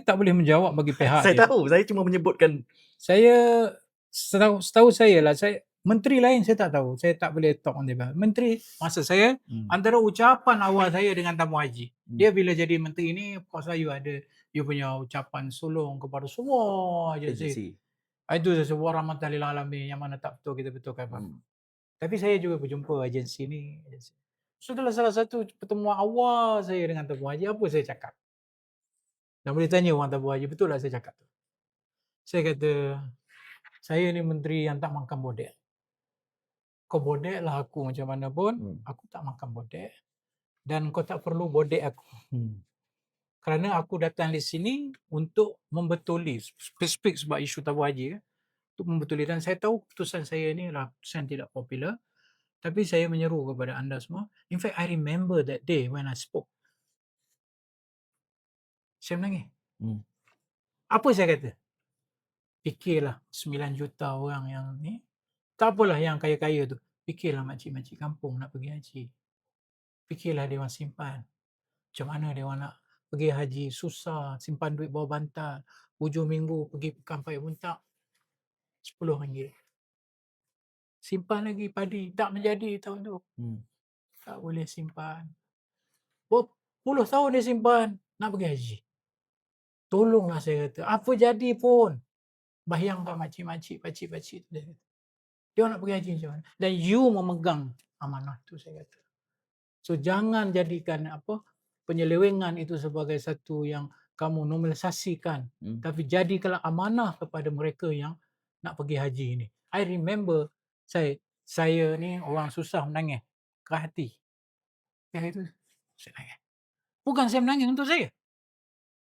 Speaker 2: tak boleh menjawab bagi pihak
Speaker 1: saya tahu, saya cuma menyebutkan.
Speaker 2: Saya setahu saya lah, Menteri lain saya tak tahu. Saya tak boleh talk on their behalf. Menteri, maksud saya, antara ucapan awal saya dengan tamu haji. Dia bila jadi menteri ni, of course lah, you ada you punya ucapan sulung kepada semua agensi.
Speaker 1: Agensi.
Speaker 2: Itu sebuah rahmatan lil alamin, yang mana tak betul kita betulkan. Tapi saya juga berjumpa agensi ni. So itulah salah satu pertemuan awal saya dengan tamu haji. Apa saya cakap? Dan boleh tanya orang tamu haji, betul lah saya cakap tu. Saya kata, saya ni menteri yang tak makan bodek. Kau bodek lah aku macam mana pun, aku tak makan bodek. Dan kau tak perlu bodek aku. Kerana aku datang di sini untuk membetuli, spesifik sebab isu tabu haji, untuk membetuli. Dan saya tahu keputusan saya ni adalah keputusan tidak popular. Tapi saya menyeru kepada anda semua. In fact, I remember that day when I spoke. Saya menangis. Apa saya kata? Fikirlah 9 juta orang yang ni. Tak apalah yang kaya-kaya tu. Fikirlah makcik-makcik kampung nak pergi haji. Fikirlah dia orang simpan. Macam mana dia orang nak pergi haji, susah, simpan duit bawah bantal. Hujung minggu pergi pekan payah buntak, RM10. Simpan lagi padi. Tak menjadi tahun tu. Tak boleh simpan. Berpuluh tahun dia simpan nak pergi haji. Tolonglah saya kata. Apa jadi pun. Bayangkan makcik-makcik, pakcik-pakcik tu. Dia nak pergi haji macam mana? Dan you memegang amanah tu, saya kata. So jangan jadikan penyelewengan itu sebagai satu yang kamu normalisasikan. Tapi jadikanlah amanah kepada mereka yang nak pergi haji ini. I remember saya ni orang susah menangis ke hati. Yang itu saya nangis. Bukan saya menangis untuk saya.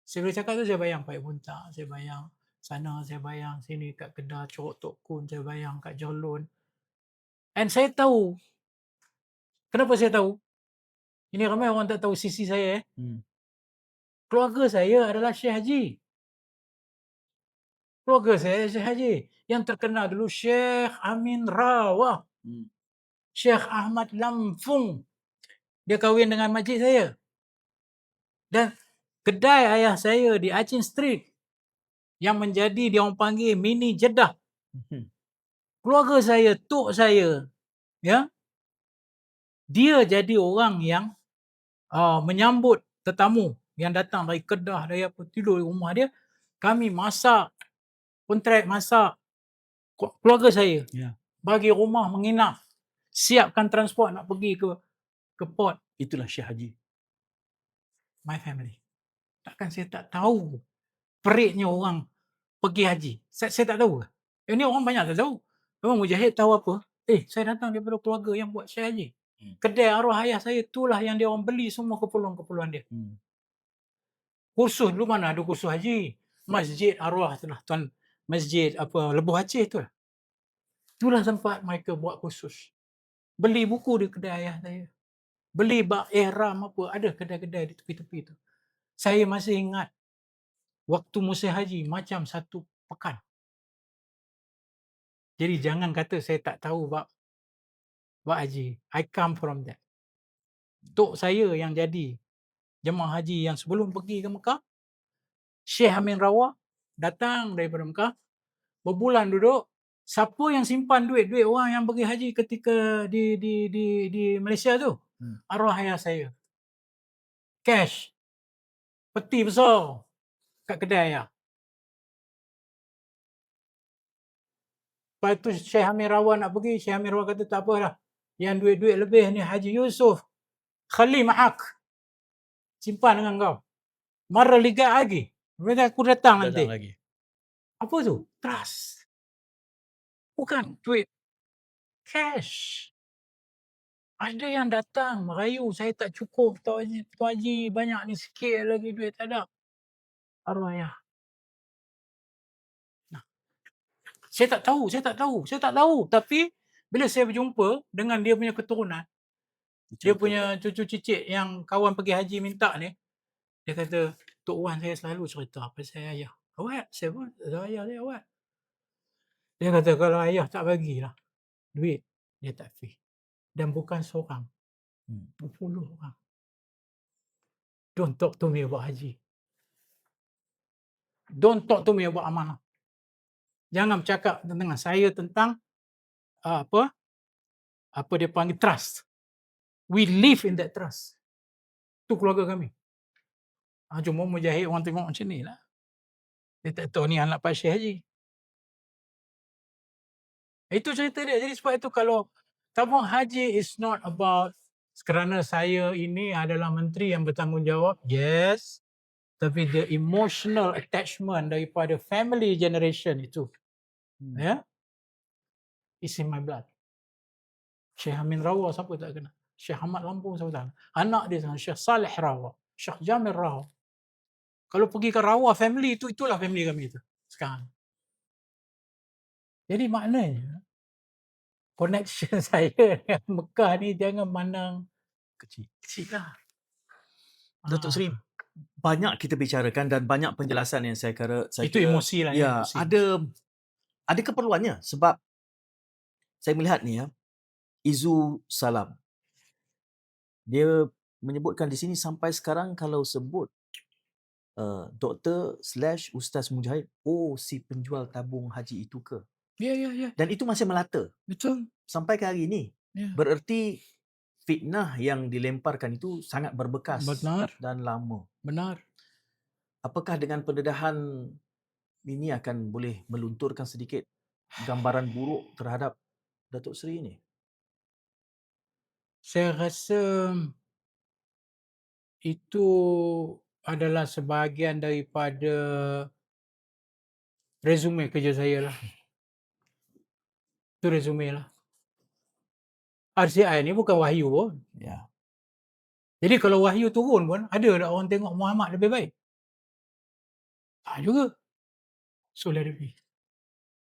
Speaker 2: Saya boleh cakap tu, saya bayang Paya Buntak, saya bayang sana, saya bayang sini kat Kedah, Corok Tok Kun, saya bayang kat Jolon. And saya tahu. Kenapa saya tahu? Ini ramai orang tak tahu sisi saya. Keluarga saya adalah Syekh Haji. Keluarga saya Syekh Haji. Yang terkenal dulu Syekh Amin Rawah. Syekh Ahmad Lamfung. Dia kahwin dengan makcik saya. Dan kedai ayah saya di Achin Street yang menjadi dia orang panggil mini Jeddah. Keluarga saya, tok saya, ya, dia jadi orang yang menyambut tetamu yang datang dari Kedah, dari apa, tidur di rumah dia. Kami masak, kontrak masak, keluarga saya bagi rumah menginap, siapkan transport nak pergi ke port.
Speaker 1: Itulah Syekh Haji.
Speaker 2: My family. Takkan saya tak tahu peritnya orang pergi haji. Saya tak tahu. Ini orang banyak tak tahu. Memang Mujahid tahu apa? Saya datang daripada keluarga yang buat Syekh Haji. Kedai arwah ayah saya itulah yang dia orang beli semua keperluan-keperluan dia. Kursus dulu mana ada kursus haji. Masjid arwah tu lah, tuan masjid Lebuh Aceh tu lah. Itulah tempat mereka buat kursus. Beli buku di kedai ayah saya. Beli bak ihram apa, ada kedai-kedai di tepi-tepi tu. Saya masih ingat waktu musim haji macam 1 pekan. Jadi jangan kata saya tak tahu bab haji. I come from that. Tok saya yang jadi jemaah haji yang sebelum pergi ke Mekah, Syekh Amin Rawah datang daripada Mekah, berbulan duduk. Siapa yang simpan duit orang yang pergi haji ketika di Malaysia tu? Arwah ayah saya. Cash. Peti besar kat kedai ayah. Lepas tu Syekh Amin Rawah nak pergi, Syekh Amin Rawah kata tak apalah. Yang duit-duit lebih ni Haji Yusof. Khali ma'ak. Simpan dengan kau. Mara ligat lagi. Mereka aku datang nanti.
Speaker 1: Lagi.
Speaker 2: Apa tu? Trust. Bukan duit. Cash. Ada yang datang merayu, saya tak cukup. Tuan Haji banyak ni, sikit lagi duit tak ada. Arwah ayah. Saya tak tahu. Tapi bila saya berjumpa dengan dia punya keturunan, dia punya cucu cicit yang kawan pergi haji minta ni, dia kata, Tok Wan saya selalu cerita pasal ayah. Awak? Saya pun, ayah saya awak. Dia kata kalau ayah tak bagilah duit, dia tak fee. Dan bukan seorang. Berpuluh orang. Don't talk to me about haji. Don't talk to me about amanah. Jangan bercakap dengan saya tentang apa apa dia panggil, trust. We live in that trust. Tu keluarga kami. Cuma Mujahid orang tengok macam ni lah. Dia tak tahu ni anak Pak Syekh Haji. Itu cerita dia. Jadi sebab itu kalau tabung haji is not about kerana saya ini adalah menteri yang bertanggungjawab, yes. Tapi the emotional attachment daripada family generation itu, ya, is in my blood. Syekh Amin Rawah siapa tak kenal? Syekh Ahmad Lampung siapa tak kenal? Anak dia sana, Syekh Saleh Rawah, Syekh Jamil Rawah. Kalau pergi ke Rawah family itu, itulah family kami itu sekarang. Jadi maknanya connection saya dengan Mekah ni jangan pandang kecil lah.
Speaker 1: Datuk Seri, banyak kita bicarakan dan banyak penjelasan yang saya
Speaker 2: Itu
Speaker 1: kira,
Speaker 2: emosi lah
Speaker 1: ya,
Speaker 2: emosi.
Speaker 1: ada keperluannya sebab saya melihat ni ya, Izu Salam dia menyebutkan di sini sampai sekarang kalau sebut Doktor / Ustaz Mujahid, oh si penjual tabung haji itu ke?
Speaker 2: Ya.
Speaker 1: Dan itu masih melata
Speaker 2: Betul.
Speaker 1: sampai ke hari ini.
Speaker 2: Ya.
Speaker 1: Bererti fitnah yang dilemparkan itu sangat berbekas
Speaker 2: Benar.
Speaker 1: dan lama.
Speaker 2: Benar.
Speaker 1: Apakah dengan pendedahan ini akan boleh melunturkan sedikit gambaran buruk terhadap Datuk Seri ini?
Speaker 2: Saya rasa itu adalah sebahagian daripada resume kerja saya lah. Itu resume lah. RCI ni bukan wahyu pun.
Speaker 1: Ya.
Speaker 2: Jadi kalau wahyu turun pun, ada tak orang tengok Muhammad lebih baik? Tak juga. So let it be.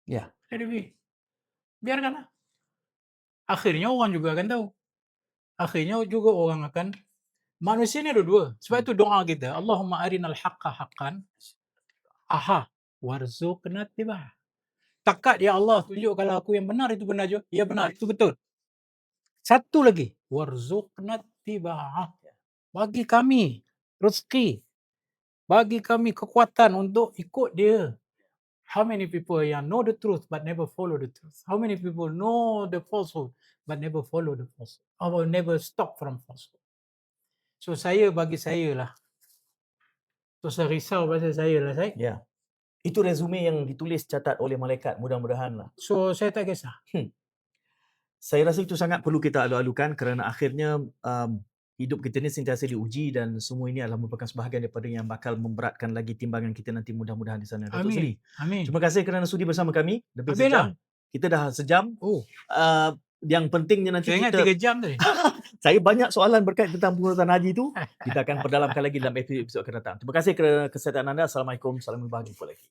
Speaker 1: Ya.
Speaker 2: Let it be. Biarkanlah. Akhirnya orang juga akan tahu. Akhirnya juga orang akan, manusia ni ada dua. Sebab itu doa kita, Allahumma arinal haqqa haqqan, warzuqna tibah. Takat ya Allah tunjuk kalau aku yang benar itu benar juga. Ya benar, itu betul. Satu lagi, warzuqna tibah. Bagi kami rezeki. Bagi kami kekuatan untuk ikut dia. How many people yang know the truth but never follow the truth? How many people know the falsehood but never follow the falsehood? Or never stop from falsehood? So bagi saya lah. So saya risau pasal saya lah saya.
Speaker 1: Ya. Itu resume yang ditulis catat oleh malaikat, mudah-mudahan lah.
Speaker 2: So saya tak kisah.
Speaker 1: Saya rasa itu sangat perlu kita alu-alukan kerana akhirnya hidup kita ni sentiasa diuji dan semua ini adalah merupakan sebahagian daripada yang bakal memberatkan lagi timbangan kita nanti, mudah-mudahan di sana. Datuk Seri,
Speaker 2: Amin.
Speaker 1: terima kasih kerana sudi bersama kami. Lebih
Speaker 2: Habis
Speaker 1: sejam. Kita dah sejam.
Speaker 2: Oh.
Speaker 1: Yang pentingnya nanti
Speaker 2: Saya ingat
Speaker 1: kita
Speaker 2: 3 jam tadi.
Speaker 1: saya banyak soalan berkait tentang pengurusan haji itu. Kita akan perdalamkan lagi dalam episod akan datang. Terima kasih kerana kesetiaan anda. Assalamualaikum. Salam berbahagia lagi.